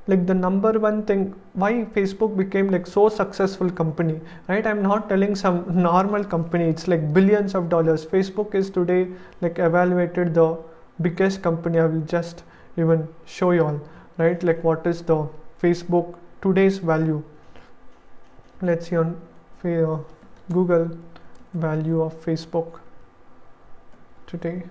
Like the number one thing why Facebook became like so successful company, right? I'm not telling some normal company, it's like billions of dollars. Facebook is today like evaluated the biggest company. I will just even show you all, right? Like what is the Facebook today's value. Let's see on Google value of Facebook today,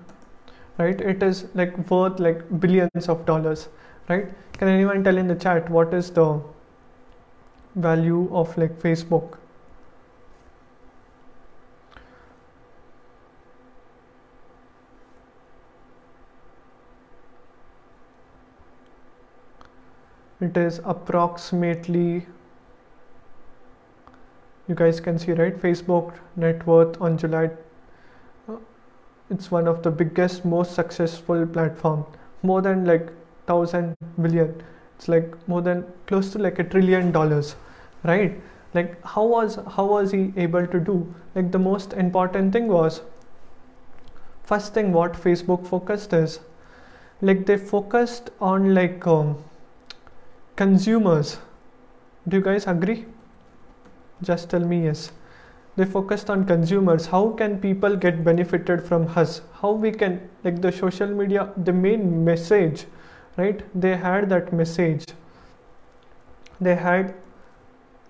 right? It is like worth like billions of dollars, right? Can anyone tell in the chat what is the value of like Facebook? It is approximately, you guys can see, right? Facebook net worth on July, it's one of the biggest, most successful platform, more than like 1,000 billion. It's like more than close to like $1 trillion, right? Like how was he able to do? Like the most important thing was, first thing what Facebook focused is like they focused on like consumers. Do you guys agree? Just tell me yes. They focused on consumers. How can people get benefited from us? How we can, like the social media, the main message, right? They had that message. They had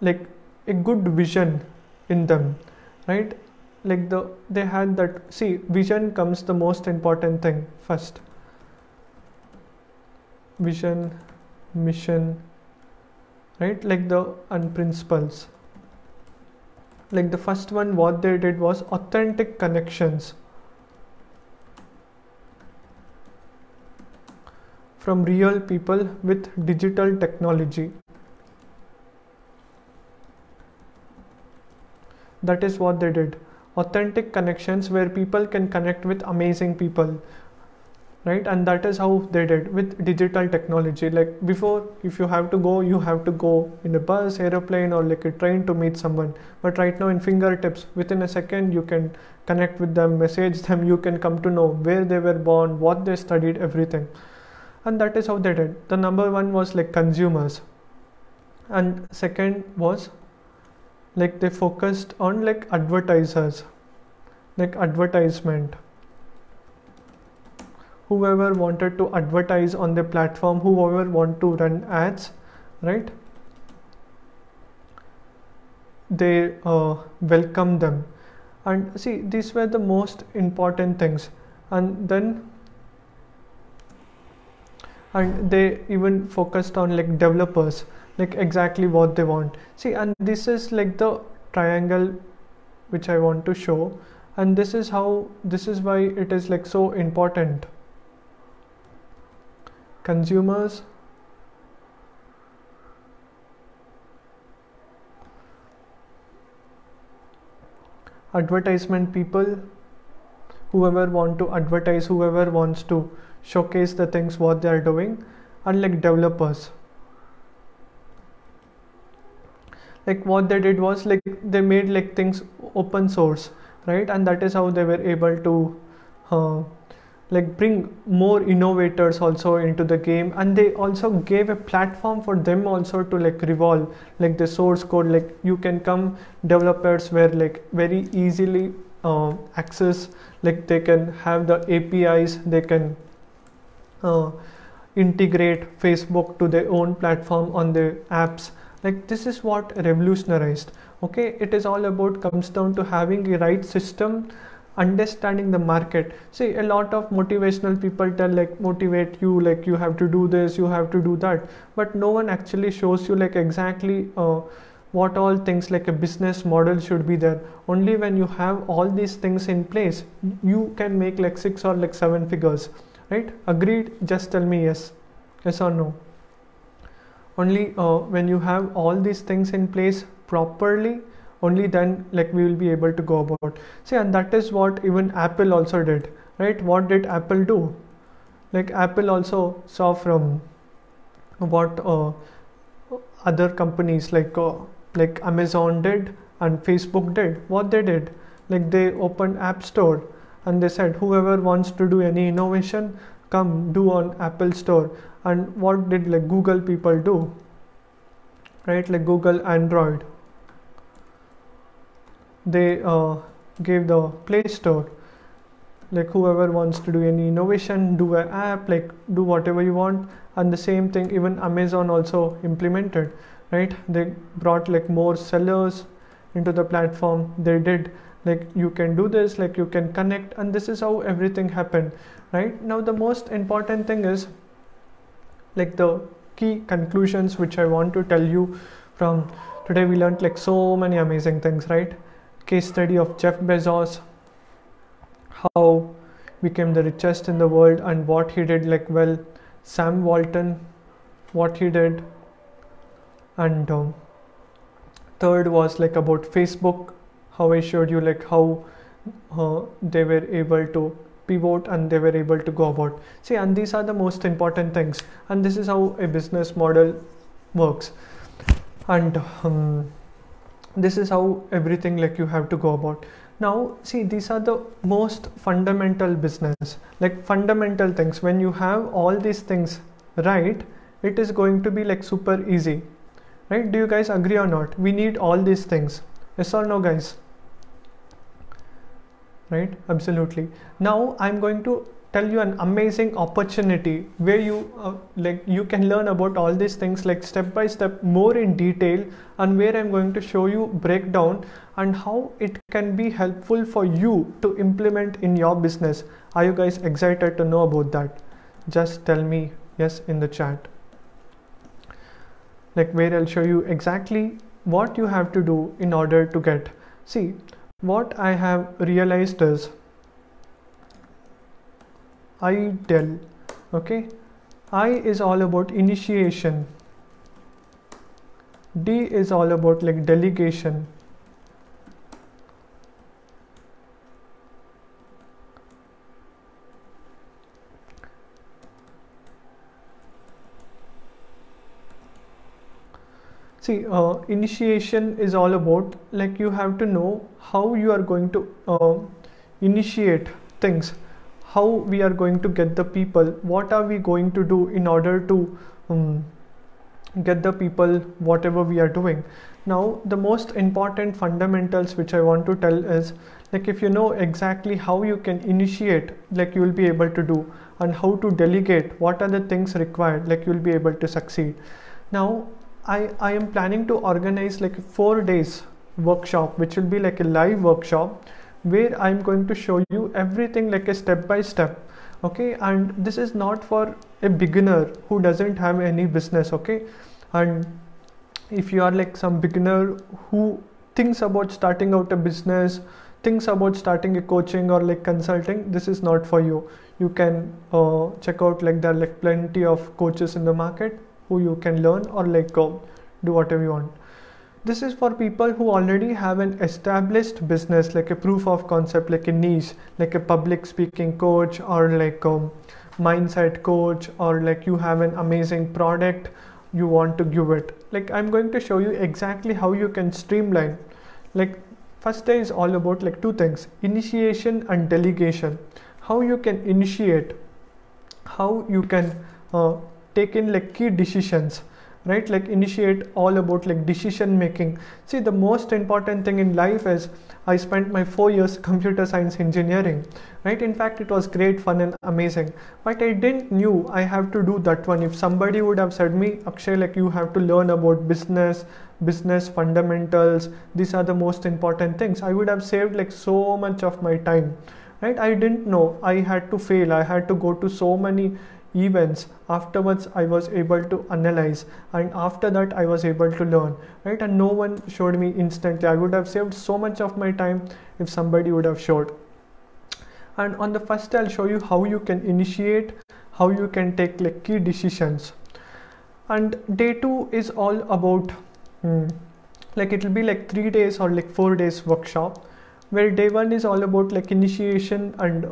like a good vision in them, right? Like they had that, see, vision comes the most important thing first. Vision, mission, right? Like the principles. Like the first one, what they did was authentic connections from real people with digital technology. That is what they did. Authentic connections where people can connect with amazing people, right? And that is how they did with digital technology. Like before, if you have to go, you have to go in a bus, aeroplane, or like a train to meet someone. But right now in fingertips, within a second, you can connect with them, message them, you can come to know where they were born, what they studied, everything. And that is how they did. The number one was like consumers, and second was like they focused on like advertisers, like advertisement. Whoever wanted to advertise on the platform, whoever want to run ads, right? They welcome them. And see, these were the most important things. And then they even focused on like developers, like exactly what they want. See, and this is like the triangle which I want to show, and this is why it is like so important. Consumers, advertisement people, whoever want to advertise, whoever wants to showcase the things what they are doing, and like developers. Like what they did was like they made like things open source, right? And that is how they were able to like bring more innovators also into the game, and they also gave a platform for them also to like revolve like the source code. Like you can come, developers were like very easily access, like they can have the APIs, they can integrate Facebook to their own platform on their apps. Like this is what revolutionized. Okay, it is all about, comes down to having a right system, understanding the market. See, a lot of motivational people tell like motivate you, like you have to do this, you have to do that, but no one actually shows you like exactly what all things like a business model should be there. Only when you have all these things in place, you can make like 6 or like 7 figures, right? Agreed? Just tell me yes or no. Only when you have all these things in place properly, only then like we will be able to go about. See, and that is what even Apple also did, right? What did Apple do? Like Apple also saw from what other companies like Amazon did and Facebook did. What they did, like they opened App Store and they said whoever wants to do any innovation, come do on Apple Store. And what did like Google people do, right? Like Google Android, they gave the Play Store, like whoever wants to do any innovation, do an app, like do whatever you want. And the same thing even Amazon also implemented, right? They brought like more sellers into the platform. They did like you can do this, like you can connect, and this is how everything happened. Right now the most important thing is like the key conclusions which I want to tell you from today. We learned like so many amazing things, right? Case study of Jeff Bezos, how became the richest in the world and what he did like well. Sam Walton, what he did. And third was like about Facebook, how I showed you like how they were able to pivot and they were able to go about. See, and these are the most important things, and this is how a business model works. And this is how everything like you have to go about. Now see, these are the most fundamental business, like fundamental things. When you have all these things right, it is going to be like super easy, right? Do you guys agree or not? We need all these things, yes or no guys? Right? Absolutely. Now I'm going to tell you an amazing opportunity where you like you can learn about all these things like step by step, more in detail, and where I'm going to show you breakdown and how it can be helpful for you to implement in your business. Are you guys excited to know about that? Just tell me yes in the chat. Like where I'll show you exactly what you have to do in order to get See, what I have realized is IDEL. Okay, I is all about initiation, D is all about like delegation, see, initiation is all about like you have to know how you are going to initiate things, how we are going to get the people, what are we going to do in order to get the people whatever we are doing. Now the most important fundamentals which I want to tell is like if you know exactly how you can initiate, like you will be able to do, and how to delegate, what are the things required, like you will be able to succeed. Now I am planning to organize like 4 days workshop, which will be like a live workshop where I'm going to show you everything like a step by step. Okay, and this is not for a beginner who doesn't have any business. Okay, and if you are like some beginner who thinks about starting out a business, thinks about starting a coaching or like consulting, this is not for you. You can check out, like there are like plenty of coaches in the market who you can learn or like do whatever you want. This is for people who already have an established business, like a proof of concept, like a niche, like a public speaking coach or like a mindset coach, or like you have an amazing product you want to give it. Like I'm going to show you exactly how you can streamline. Like first day is all about like 2 things, initiation and delegation. How you can initiate, how you can take in like key decisions, right? Like initiate all about like decision making. See, the most important thing in life is I spent my 4 years computer science engineering, right? In fact, it was great fun and amazing, but I didn't knew I have to do that one. If somebody would have said me, Akshay, like you have to learn about business fundamentals, these are the most important things, I would have saved like so much of my time, right? I didn't know. I had to fail, I had to go to so many events. Afterwards I was able to analyze, and after that I was able to learn, right? And no one showed me instantly. I would have saved so much of my time if somebody would have showed. And on the first day I'll show you how you can initiate, how you can take like key decisions. And day 2 is all about like it will be like 3 days or like 4 days workshop, where day 1 is all about like initiation and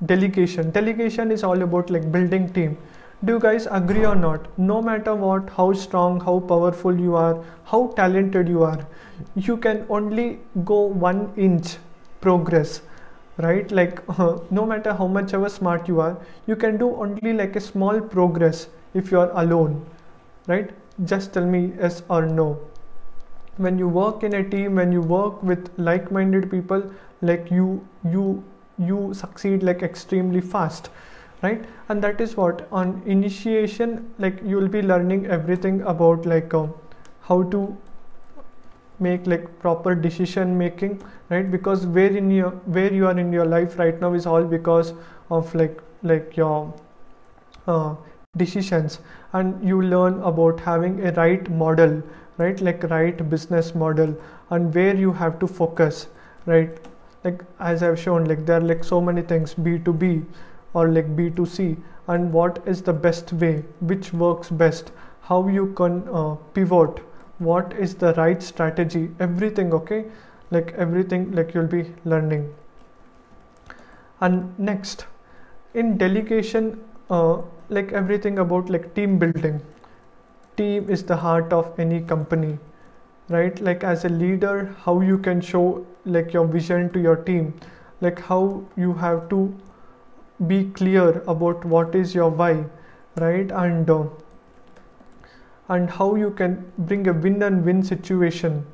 delegation. Delegation is all about like building team. Do you guys agree or not? No matter what, how strong, how powerful you are, how talented you are, you can only go 1 inch progress, right? Like no matter how much ever smart you are, you can do only like a small progress if you are alone, right? Just tell me yes or no. When you work in a team, when you work with like-minded people, like you succeed like extremely fast, right? And that is what on initiation, like you will be learning everything about like how to make like proper decision making, right? Because where you are in your life right now is all because of like your decisions. And you learn about having a right model, right? Like right business model, and where you have to focus, right? Like as I've shown, like there are like so many things, B2B or like B2C, and what is the best way, which works best, how you can pivot, what is the right strategy, everything. Okay, like everything like you'll be learning. And next in delegation, like everything about like team building. Team is the heart of any company, right? Like as a leader, how you can show like your vision to your team, like how you have to be clear about what is your why, right? And how you can bring a win and win situation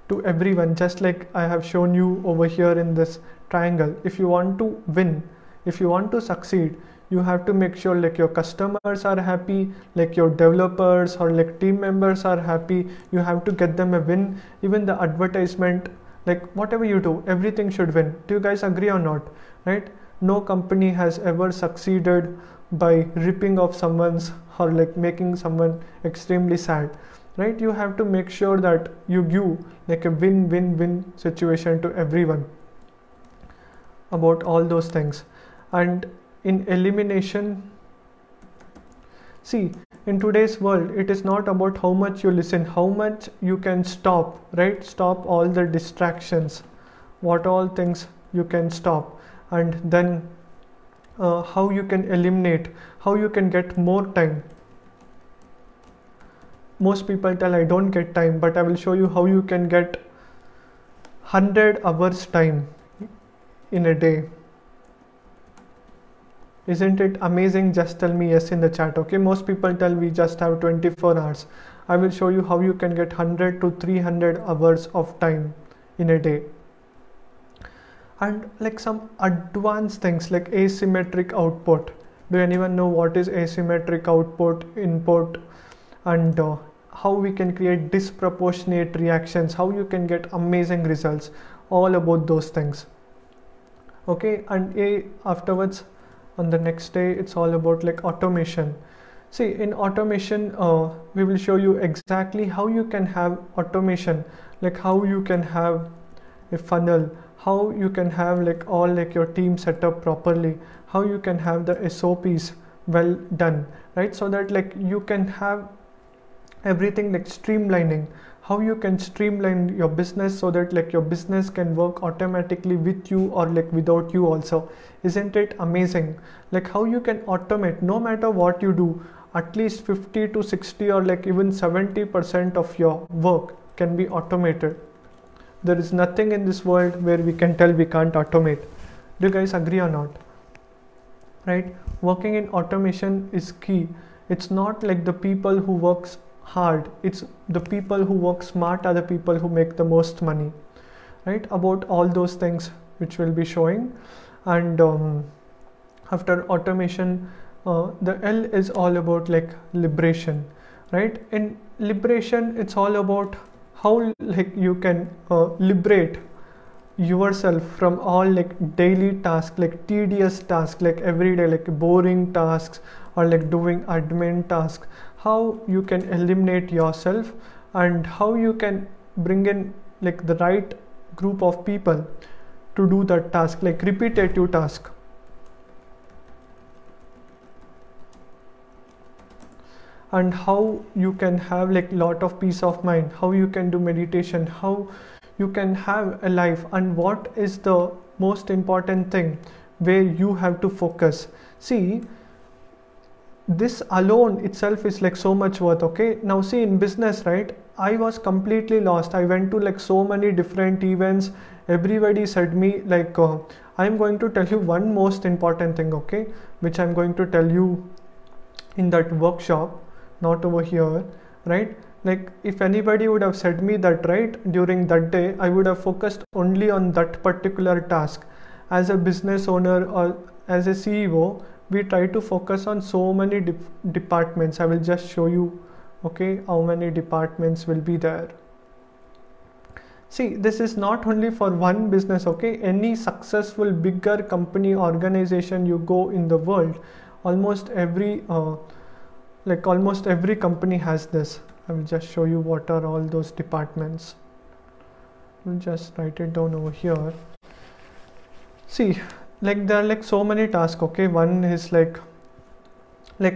to everyone, just like I have shown you over here in this triangle. If you want to win, if you want to succeed, you have to make sure like your customers are happy, like your developers or like team members are happy. You have to get them a win. Even the advertisement, like whatever you do, everything should win. Do you guys agree or not? Right? No company has ever succeeded by ripping off someone's or like making someone extremely sad. right? You have to make sure that you give like a win-win-win situation to everyone about all those things. And in elimination, see, in today's world, it is not about how much you listen, how much you can stop, right? Stop all the distractions, what all things you can stop, and then how you can eliminate, how you can get more time. Most people tell I don't get time, but I will show you how you can get 100 hours time in a day. Isn't it amazing? Just tell me yes in the chat. Okay, most people tell we just have 24 hours. I will show you how you can get 100 to 300 hours of time in a day. And like some advanced things like asymmetric output. Do anyone know what is asymmetric output, input, and how we can create disproportionate reactions, how you can get amazing results, all about those things. Okay, and afterwards on the next day it's all about like automation. See, in automation we will show you exactly how you can have automation, like how you can have a funnel, how you can have like all like your team set up properly, how you can have the SOPs well done, right? So that like you can have everything like streamlining, how you can streamline your business so that like your business can work automatically with you or like without you also. Isn't it amazing? Like how you can automate, no matter what you do, at least 50 to 60 or like even 70% of your work can be automated. There is nothing in this world where we can tell we can't automate. Do you guys agree or not? Right? Working in automation is key. It's not like the people who works hard, it's the people who work smart are the people who make the most money, right? About all those things which we'll be showing. And after automation, the L is all about like liberation, right? In liberation, it's all about how like you can liberate yourself from all like daily tasks, like tedious tasks, like every day like boring tasks or like doing admin tasks, how you can eliminate yourself and how you can bring in like the right group of people to do that task, like repetitive task. And how you can have like lot of peace of mind, how you can do meditation, how you can have a life, and what is the most important thing where you have to focus. See, this alone itself is like so much worth. Okay, now see, in business, right, I was completely lost. I went to like so many different events. Everybody said me like I'm going to tell you one most important thing, okay, which I'm going to tell you in that workshop, not over here, right? Like if anybody would have said me that, right, during that day, I would have focused only on that particular task. As a business owner or as a CEO, we try to focus on so many departments. I will just show you, okay, how many departments will be there. See, this is not only for one business, okay? Any successful bigger company, organization you go in the world, almost every company has this. I will just show you what are all those departments. We'll just write it down over here. See, like there are like so many tasks, okay? One is like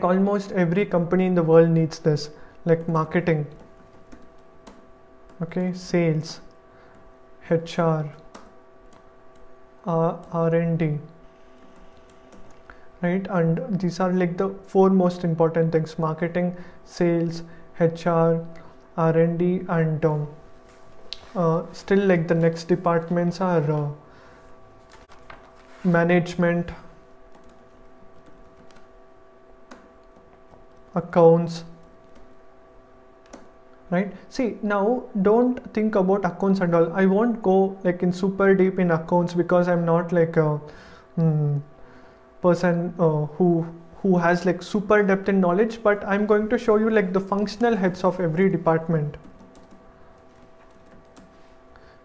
almost every company in the world needs this, like marketing, okay, sales, HR, R&D, right? And these are like the four most important things: marketing, sales, HR, R&D, and still like the next departments are management, accounts, right? See, now don't think about accounts and all. I won't go like in super deep in accounts because I'm not like a person who has like super depth in knowledge, but I'm going to show you like the functional heads of every department.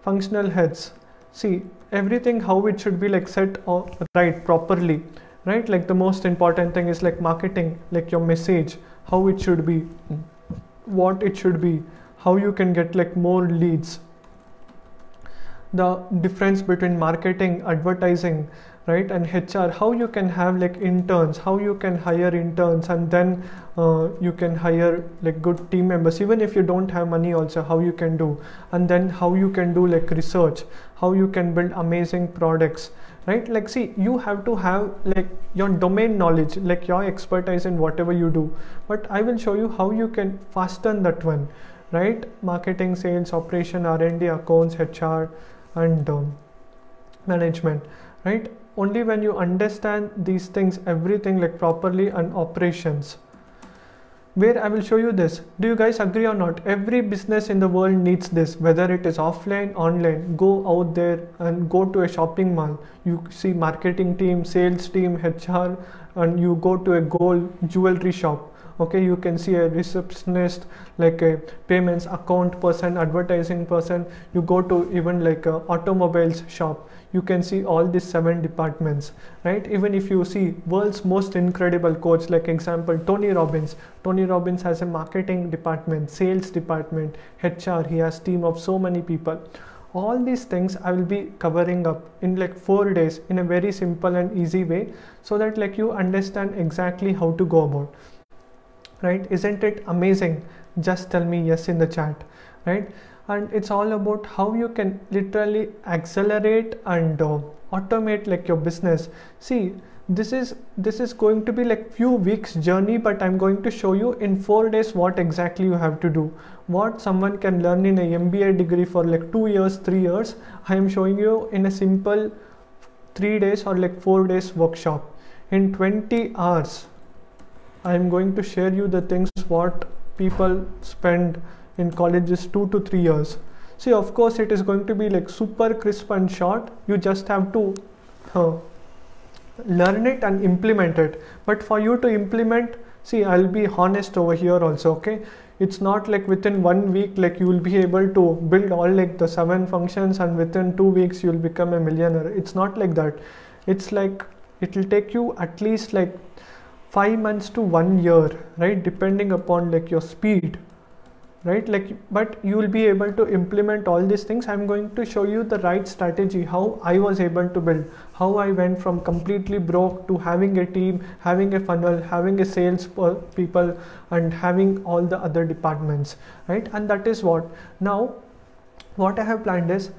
Functional heads. See, everything how it should be like set right properly, right? Like the most important thing is like marketing, like your message, how it should be, what it should be, how you can get like more leads, the difference between marketing, advertising, right, and HR, how you can have like interns, how you can hire interns, and then you can hire like good team members even if you don't have money also, how you can do, and then how you can do like research, how you can build amazing products, right? Like see, you have to have like your domain knowledge, like your expertise in whatever you do, but I will show you how you can fasten that one, right? Marketing, sales, operation, R&D, accounts, HR, and management, right? Only when you understand these things, everything like properly, and operations, where I will show you this. Do you guys agree or not? Every business in the world needs this, whether it is offline, online. Go out there and go to a shopping mall. You see marketing team, sales team, HR, and you go to a gold jewelry shop. Okay, you can see a receptionist, like a payments account person, advertising person. You go to even like a automobiles shop. You can see all these 7 departments, right? Even if you see world's most incredible coach, like example Tony Robbins. Tony Robbins has a marketing department, sales department, HR. He has team of so many people. All these things I will be covering up in like 4 days in a very simple and easy way, so that like you understand exactly how to go about. Right? Isn't it amazing? Just tell me yes in the chat, right? And it's all about how you can literally accelerate and automate like your business. See, this is going to be like few weeks journey, but I'm going to show you in 4 days what exactly you have to do. What someone can learn in a MBA degree for like 2 years, 3 years, I am showing you in a simple 3 days or like 4 days workshop. In 20 hours I am going to share you the things what people spend in colleges 2 to 3 years. See, of course it is going to be like super crisp and short. You just have to learn it and implement it. But for you to implement, see, I'll be honest over here also, okay? It's not like within 1 week like you will be able to build all like the 7 functions and within 2 weeks you'll become a millionaire. It's not like that. It's like it will take you at least like 5 months to 1 year, right? Depending upon like your speed, right? Like, but you will be able to implement all these things. I'm going to show you the right strategy, how I was able to build, how I went from completely broke to having a team, having a funnel, having a sales people, and having all the other departments, right? And that is what now what I have planned is,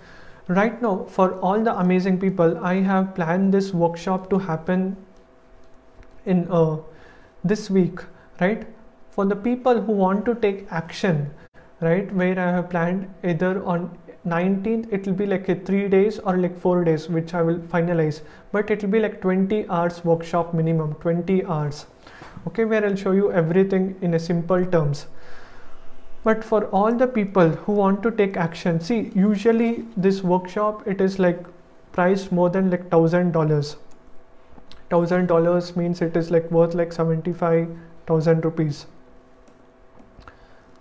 right now for all the amazing people, I have planned this workshop to happen in this week, right? For the people who want to take action, right, where I have planned either on 19th, it will be like a 3 days or like 4 days, which I will finalize, but it will be like 20 hours workshop minimum, 20 hours, okay, where I'll show you everything in a simple terms. But for all the people who want to take action, see, usually this workshop, it is like priced more than like $1,000. $1,000 means it is like worth like 75,000 rupees,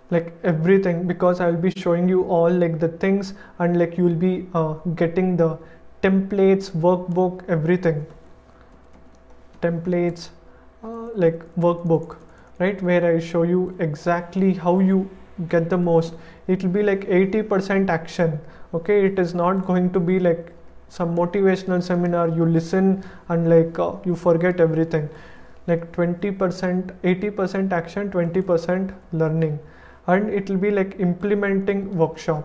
like everything, because I will be showing you all like the things, and like you will be getting the templates, workbook, everything, templates, like workbook, right, where I show you exactly how you get the most. It will be like 80% action, okay? It is not going to be like some motivational seminar you listen and like you forget everything. Like 20%, 80% action, 20% learning, and it will be like implementing workshop.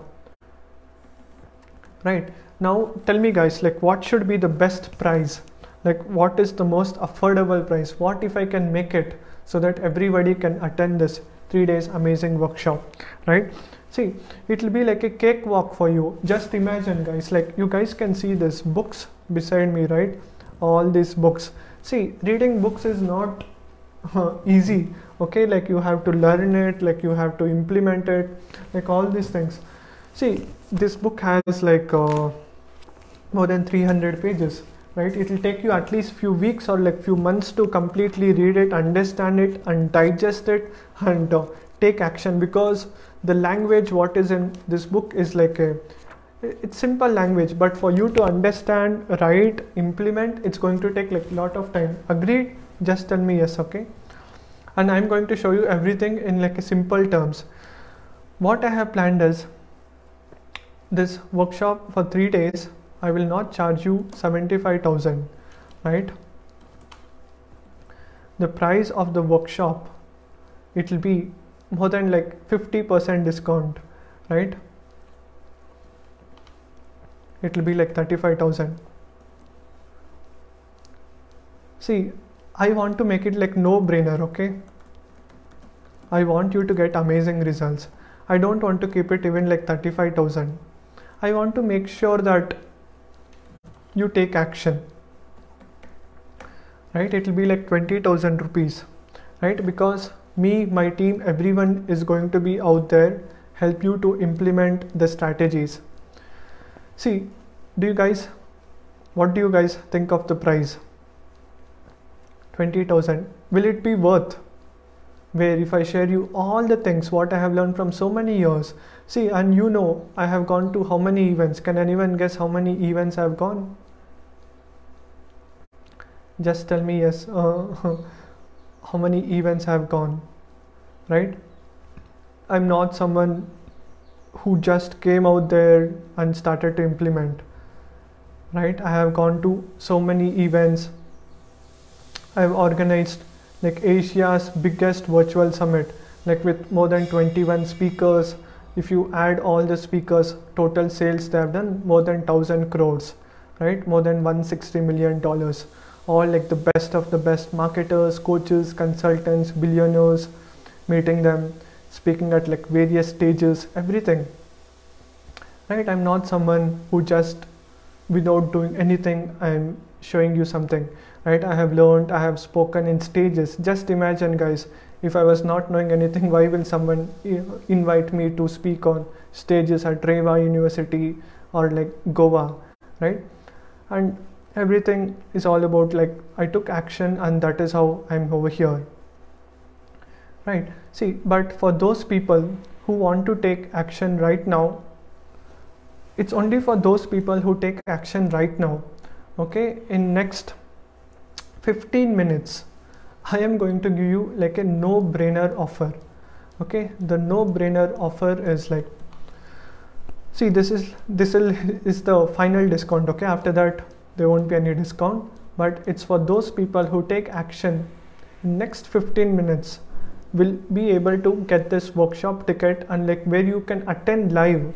Right now, tell me guys, like what should be the best price? Like what is the most affordable price? What if I can make it so that everybody can attend this 3 days amazing workshop, right? See, it will be like a cakewalk for you. Just imagine guys, like you guys can see this books beside me, right? All these books. See, reading books is not easy, okay? Like you have to learn it, like you have to implement it, like all these things. See, this book has like more than 300 pages, right? It will take you at least few weeks or like few months to completely read it, understand it, and digest it, and take action, because the language what is in this book is like it's simple language, but for you to understand, write, implement, it's going to take like a lot of time. Agreed? Just tell me yes, okay? and I'm going to show you everything in like a simple terms. What I have planned is this workshop for 3 days. I will not charge you 75,000, right? The price of the workshop, it will be more than like 50% discount, right? It will be like 35,000. See, I want to make it like no brainer, okay? I want you to get amazing results. I don't want to keep it even like 35,000. I want to make sure that you take action, right? It will be like 20,000 rupees, right? Because me, my team, everyone is going to be out there, help you to implement the strategies. See, what do you guys think of the price? 20,000. Will it be worth? Where if I share you all the things what I have learned from so many years. See, and you know, I have gone to how many events? Can anyone guess how many events I have gone? Just tell me yes. How many events I have gone, right? I'm not someone who just came out there and started to implement, right? I have gone to so many events. I have organized like Asia's biggest virtual summit, like with more than 21 speakers. If you add all the speakers, total sales they have done more than 1,000 crores, right? More than $160 million. All like the best of the best marketers, coaches, consultants, billionaires, meeting them, speaking at like various stages, everything, right? I'm not someone who just without doing anything, I'm showing you something, right? I have learned, I have spoken in stages. Just imagine guys, if I was not knowing anything, why will someone invite me to speak on stages at Reva University or like Goa, right? And everything is all about like I took action, and that is how I'm over here, right? See, but for those people who want to take action right now, it's only for those people who take action right now, okay? In next 15 minutes, I am going to give you like a no-brainer offer, okay? The no-brainer offer is like, see, this is the final discount, okay? After that, there won't be any discount, but it's for those people who take action. In next 15 minutes, will be able to get this workshop ticket, and like where you can attend live.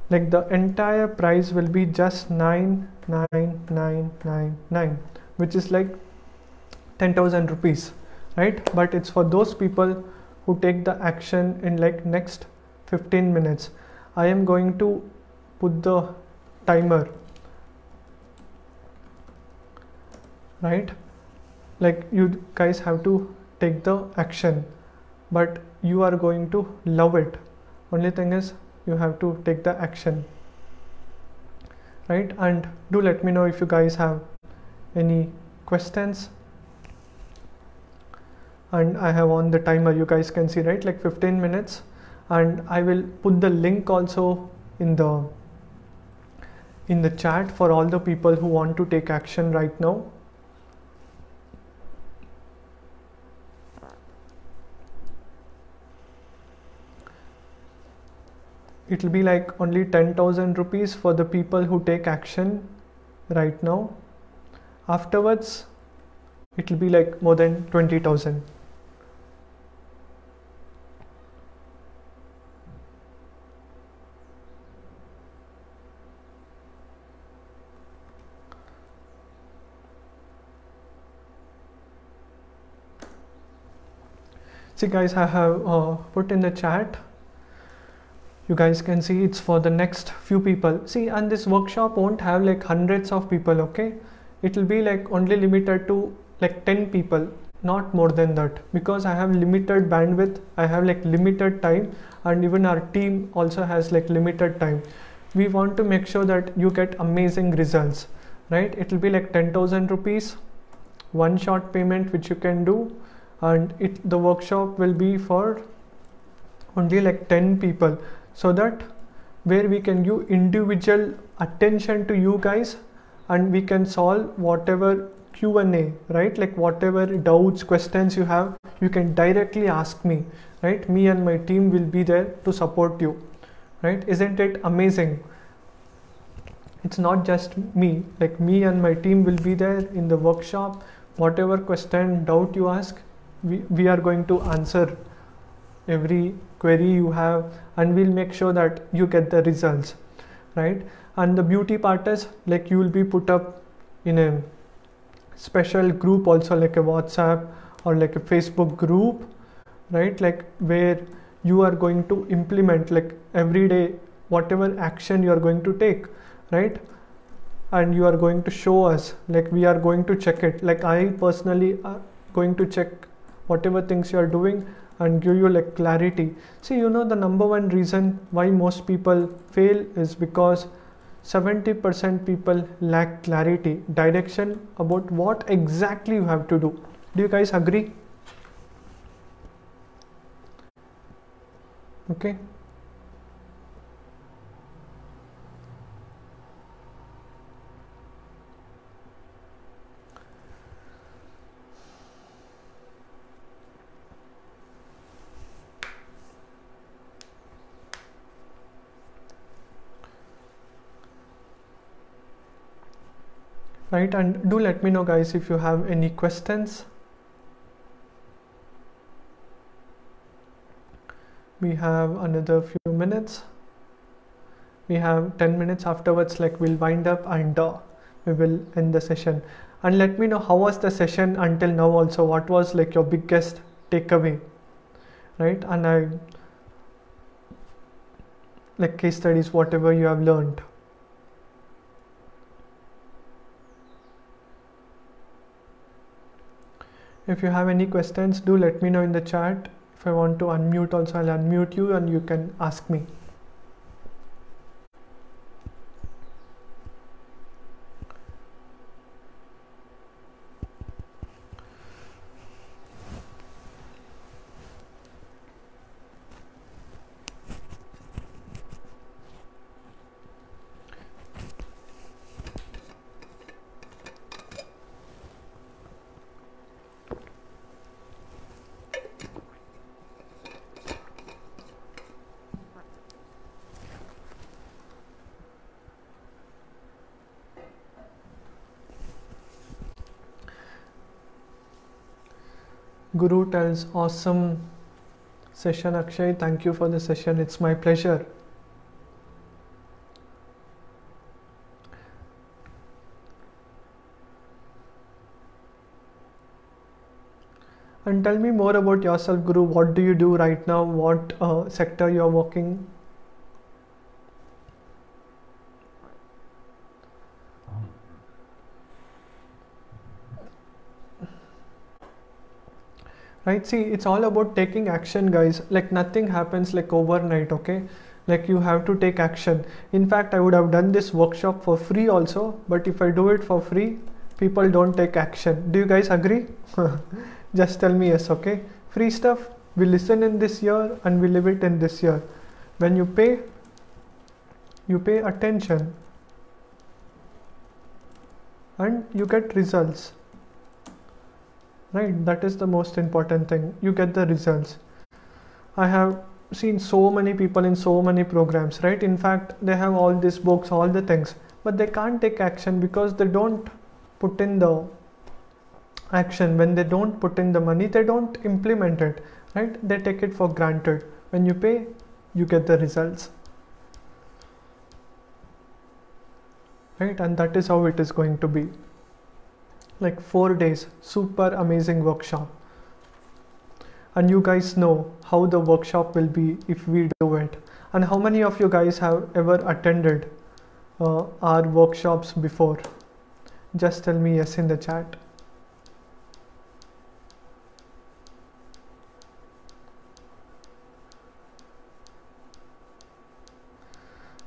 Like the entire price will be just 99999, which is like 10,000 rupees, right? But it's for those people who take the action in like next 15 minutes. I am going to put the timer, right? Like you guys have to take the action, but you are going to love it. Only thing is you have to take the action, right? And do let me know if you guys have any questions. And I have on the timer, you guys can see, right? Like 15 minutes, and I will put the link also in the chat for all the people who want to take action right now. It will be like only 10,000 rupees for the people who take action right now. Afterwards, it will be like more than 20,000. See guys, I have put in the chat. You guys can see it's for the next few people. See, and this workshop won't have like hundreds of people, okay? It will be like only limited to like 10 people, not more than that, because I have limited bandwidth, I have like limited time, and even our team also has like limited time. We want to make sure that you get amazing results, right? It will be like 10,000 rupees, one shot payment which you can do, and the workshop will be for only like 10 people, so that where we can give individual attention to you guys, and we can solve whatever Q&A, right? Like whatever doubts, questions you have, you can directly ask me, right? Me and my team will be there to support you, right? Isn't it amazing? It's not just me, like me and my team will be there in the workshop. Whatever question, doubt you ask, we are going to answer every query you have, and we'll make sure that you get the results, right? And the beauty part is, like, you will be put up in a special group also, like a WhatsApp or like a Facebook group, right? Like where you are going to implement, like every day, whatever action you are going to take, right? And you are going to show us, like we are going to check it, like I personally going to check whatever things you are doing and give you like clarity. See, you know, the number one reason why most people fail is because 70% people lack clarity, direction about what exactly you have to do. Do you guys agree? Okay. Right, and do let me know guys if you have any questions. We have another few minutes. We have 10 minutes afterwards, like we'll wind up and we will end the session. And let me know how was the session until now also, what was like your biggest takeaway, right? And I like case studies, whatever you have learned. If you have any questions, do let me know in the chat. If I want to unmute also, I'll unmute you and you can ask me. Guru tells, awesome session Akshay, thank you for the session, it's my pleasure. And tell me more about yourself, Guru. What do you do right now? What sector you are working? Right, see, it's all about taking action, guys. Like nothing happens like overnight, okay? Like you have to take action. In fact, I would have done this workshop for free also, but if I do it for free, people don't take action. Do you guys agree? Just tell me yes, okay? Free stuff, we listen in this year and we live it in this year. When you pay attention and you get results. Right, that is the most important thing. You get the results. I have seen so many people in so many programs, right? In fact, they have all these books, all the things, but they can't take action because they don't put in the action. When they don't put in the money, they don't implement it, right? They take it for granted. When you pay, you get the results, right? And that is how it is going to be. Like 4 days, super amazing workshop. And you guys know how the workshop will be if we do it. And how many of you guys have ever attended our workshops before? Just tell me yes in the chat.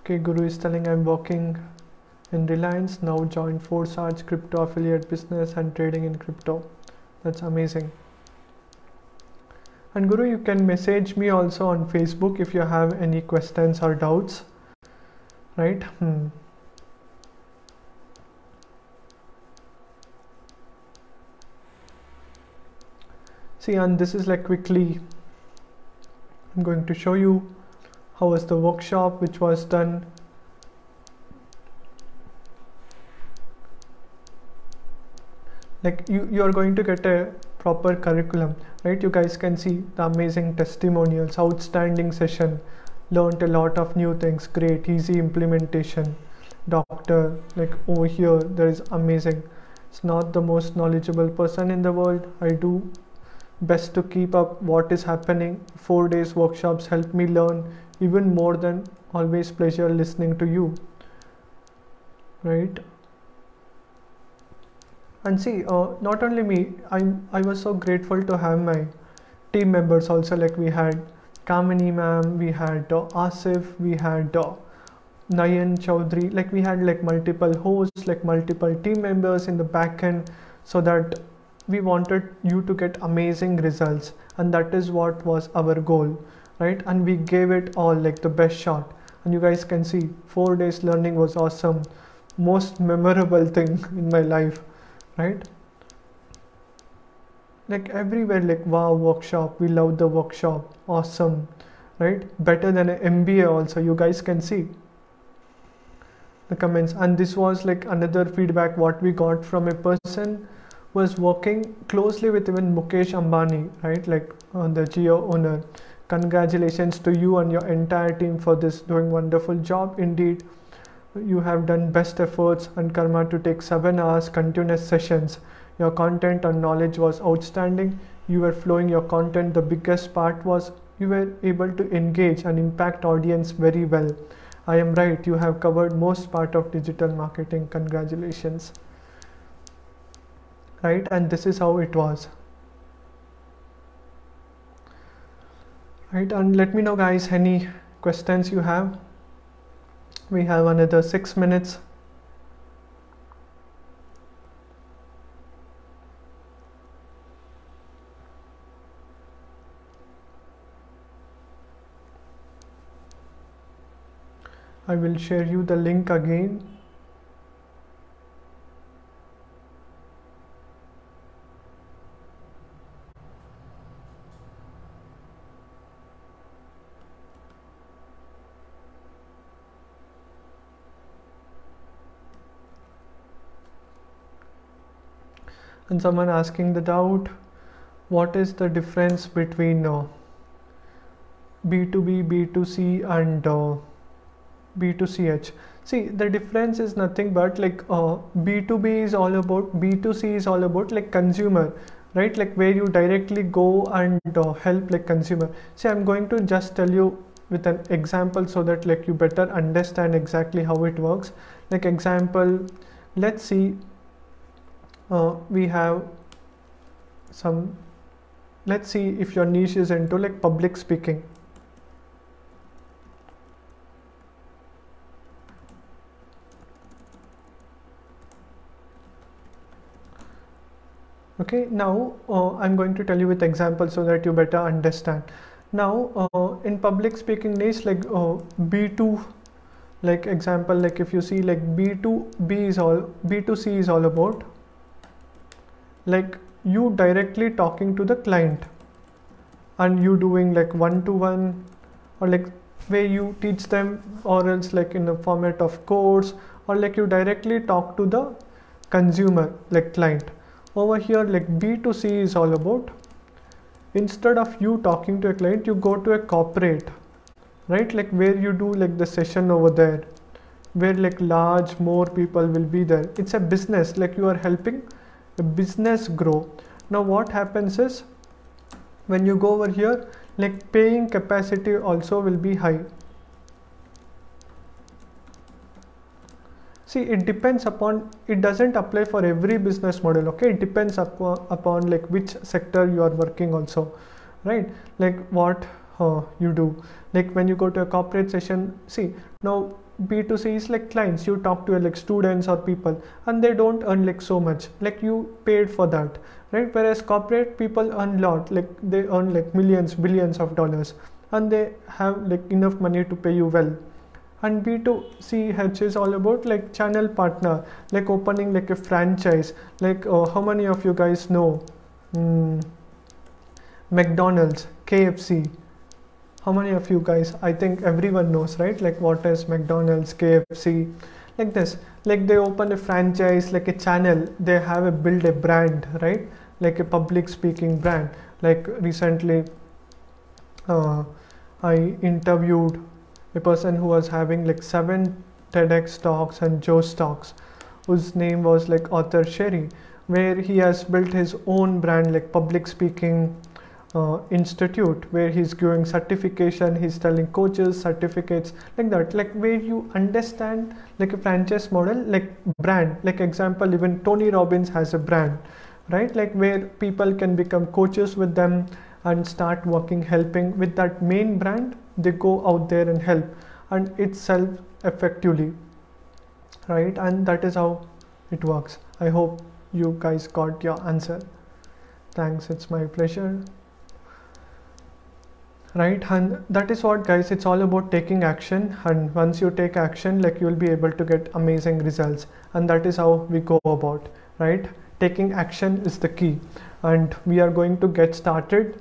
Okay, Guru is telling I'm working in Reliance, now joined Forsage crypto affiliate business and trading in crypto. That's amazing. And Guru, you can message me also on Facebook if you have any questions or doubts, right? See, and this is like quickly I'm going to show you how was the workshop which was done. Like you are going to get a proper curriculum, right? You guys can see the amazing testimonials, outstanding session, learned a lot of new things, great, easy implementation. Doctor, like over here, there is amazing. It's not the most knowledgeable person in the world. I do best to keep up what is happening. 4 days workshops help me learn even more than always pleasure listening to you, right? And see, not only me, I was so grateful to have my team members also. Like we had Kamini ma'am, we had Asif, we had Nayan Chaudhary. Like we had like multiple hosts, like multiple team members in the back end, so that we wanted you to get amazing results, and that is what was our goal, right? And we gave it all like the best shot. And you guys can see 4 days learning was awesome, most memorable thing in my life, right? Like everywhere, like wow, workshop, we love the workshop, awesome, right? Better than an MBA also. You guys can see the comments. And this was like another feedback what we got from a person was working closely with even Mukesh Ambani, right? Like the Jio owner. Congratulations to you and your entire team for this, doing wonderful job indeed. You have done best efforts and karma to take 7 hours continuous sessions. Your content and knowledge was outstanding. You were flowing your content. The biggest part was you were able to engage and impact audience very well. I am right. You have covered most part of digital marketing. Congratulations. Right, and this is how it was. Right, and let me know guys any questions you have. We have another 6 minutes. I will share you the link again. And someone asking the doubt, what is the difference between B2B, B2C and B2CH? See, the difference is nothing but like B2B is all about, B2C is all about like consumer, right? Like where you directly go and help like consumer. See, I'm going to just tell you with an example so that like you better understand exactly how it works. Like example, let's see. We have some, let's see if your niche is into like public speaking. Okay, now I'm going to tell you with example so that you better understand. Now in public speaking niche, like B2, like example, like if you see like B2B is all, B2C is all about like you directly talking to the client and you doing like one-to-one, or like where you teach them, or else like in the format of course, or like you directly talk to the consumer like client. Over here like B2C is all about, instead of you talking to a client, you go to a corporate, right? Like where you do like the session over there, where like large more people will be there. It's a business, like you are helping a business grow. Now what happens is when you go over here, like paying capacity also will be high. See, it depends upon, it doesn't apply for every business model, okay? It depends upon like which sector you are working also, right? Like what you do, like when you go to a corporate session, see now B2C is like clients, you talk to like students or people, and they don't earn like so much, like you paid for that, right? Whereas corporate people earn lot, like they earn like millions, billions of dollars, and they have like enough money to pay you well. And B2CH is all about like channel partner, like opening like a franchise. Like how many of you guys know McDonald's, KFC. How many of you guys, I think everyone knows, right? Like what is McDonald's, KFC, like this. Like they open a franchise, like a channel, they have a build a brand, right? Like a public speaking brand. Like recently I interviewed a person who was having like 7 TEDx talks and Joe's talks, whose name was like Arthur Sherry, where he has built his own brand, like public speaking institute, where he's giving certification, he's telling coaches certificates, like that, like where you understand like a franchise model, like brand. Like example, even Tony Robbins has a brand, right? Like where people can become coaches with them and start working, helping with that main brand. They go out there and help, and it's self effectively, right? And that is how it works. I hope you guys got your answer. Thanks, it's my pleasure. Right, and that is what, guys, it's all about taking action. And once you take action, like you will be able to get amazing results, and that is how we go about, right? Taking action is the key. And we are going to get started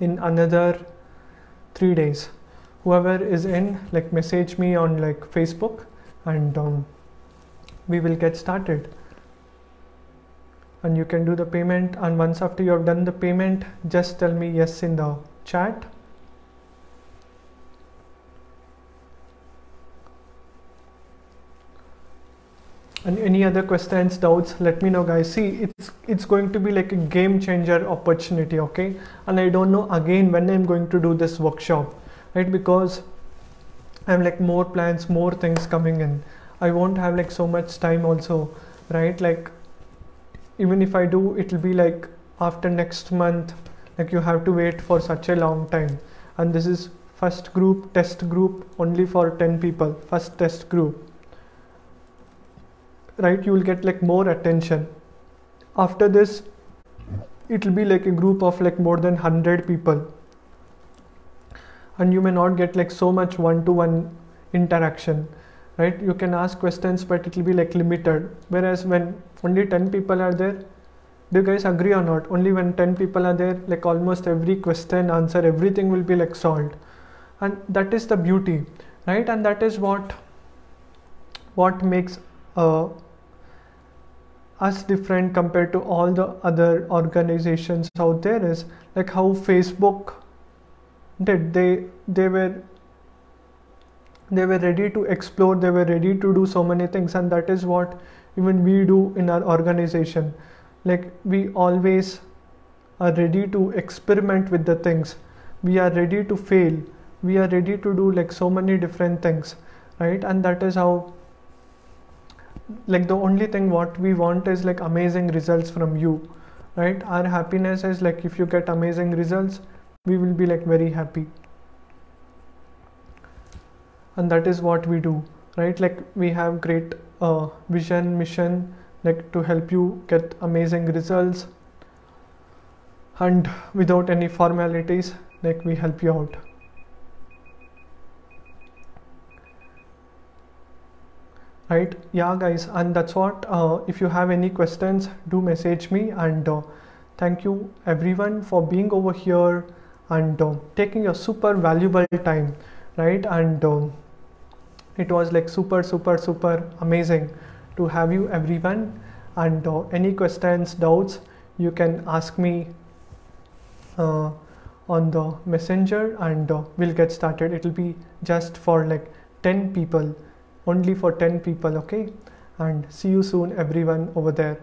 in another 3 days. Whoever is in, like message me on like Facebook, and we will get started. And you can do the payment, and once after you have done the payment, just tell me yes in the chat. And any other questions, doubts, let me know, guys. See, it's going to be like a game changer opportunity, okay? And I don't know again when I'm going to do this workshop, right? Because I'm like more plans, more things coming in. I won't have like so much time also, right? Like even if I do, it will be like after next month. Like you have to wait for such a long time. And this is first group, test group, only for 10 people, first test group, right? You will get like more attention. After this, it will be like a group of like more than 100 people, and you may not get like so much one-to-one interaction, right? You can ask questions, but it will be like limited. Whereas when only 10 people are there, do you guys agree or not? Only when 10 people are there, like almost every question, answer, everything will be like solved. And that is the beauty, right? And that is what makes us different compared to all the other organizations out there, is like how Facebook did. They were ready to explore, they were ready to do so many things, and that is what even we do in our organization. Like we always are ready to experiment with the things, we are ready to fail, we are ready to do like so many different things, right? And that is how, like the only thing what we want is like amazing results from you, right? Our happiness is like if you get amazing results, we will be like very happy. And that is what we do, right? Like we have great vision, mission, like to help you get amazing results, and without any formalities, like we help you out. Right? Yeah, guys, and that's what. If you have any questions, do message me. And thank you everyone for being over here and taking your super valuable time, right? And it was like super amazing to have you everyone. And any questions, doubts, you can ask me on the messenger, and we'll get started. It will be just for like 10 people, only for 10 people, okay? And see you soon everyone over there.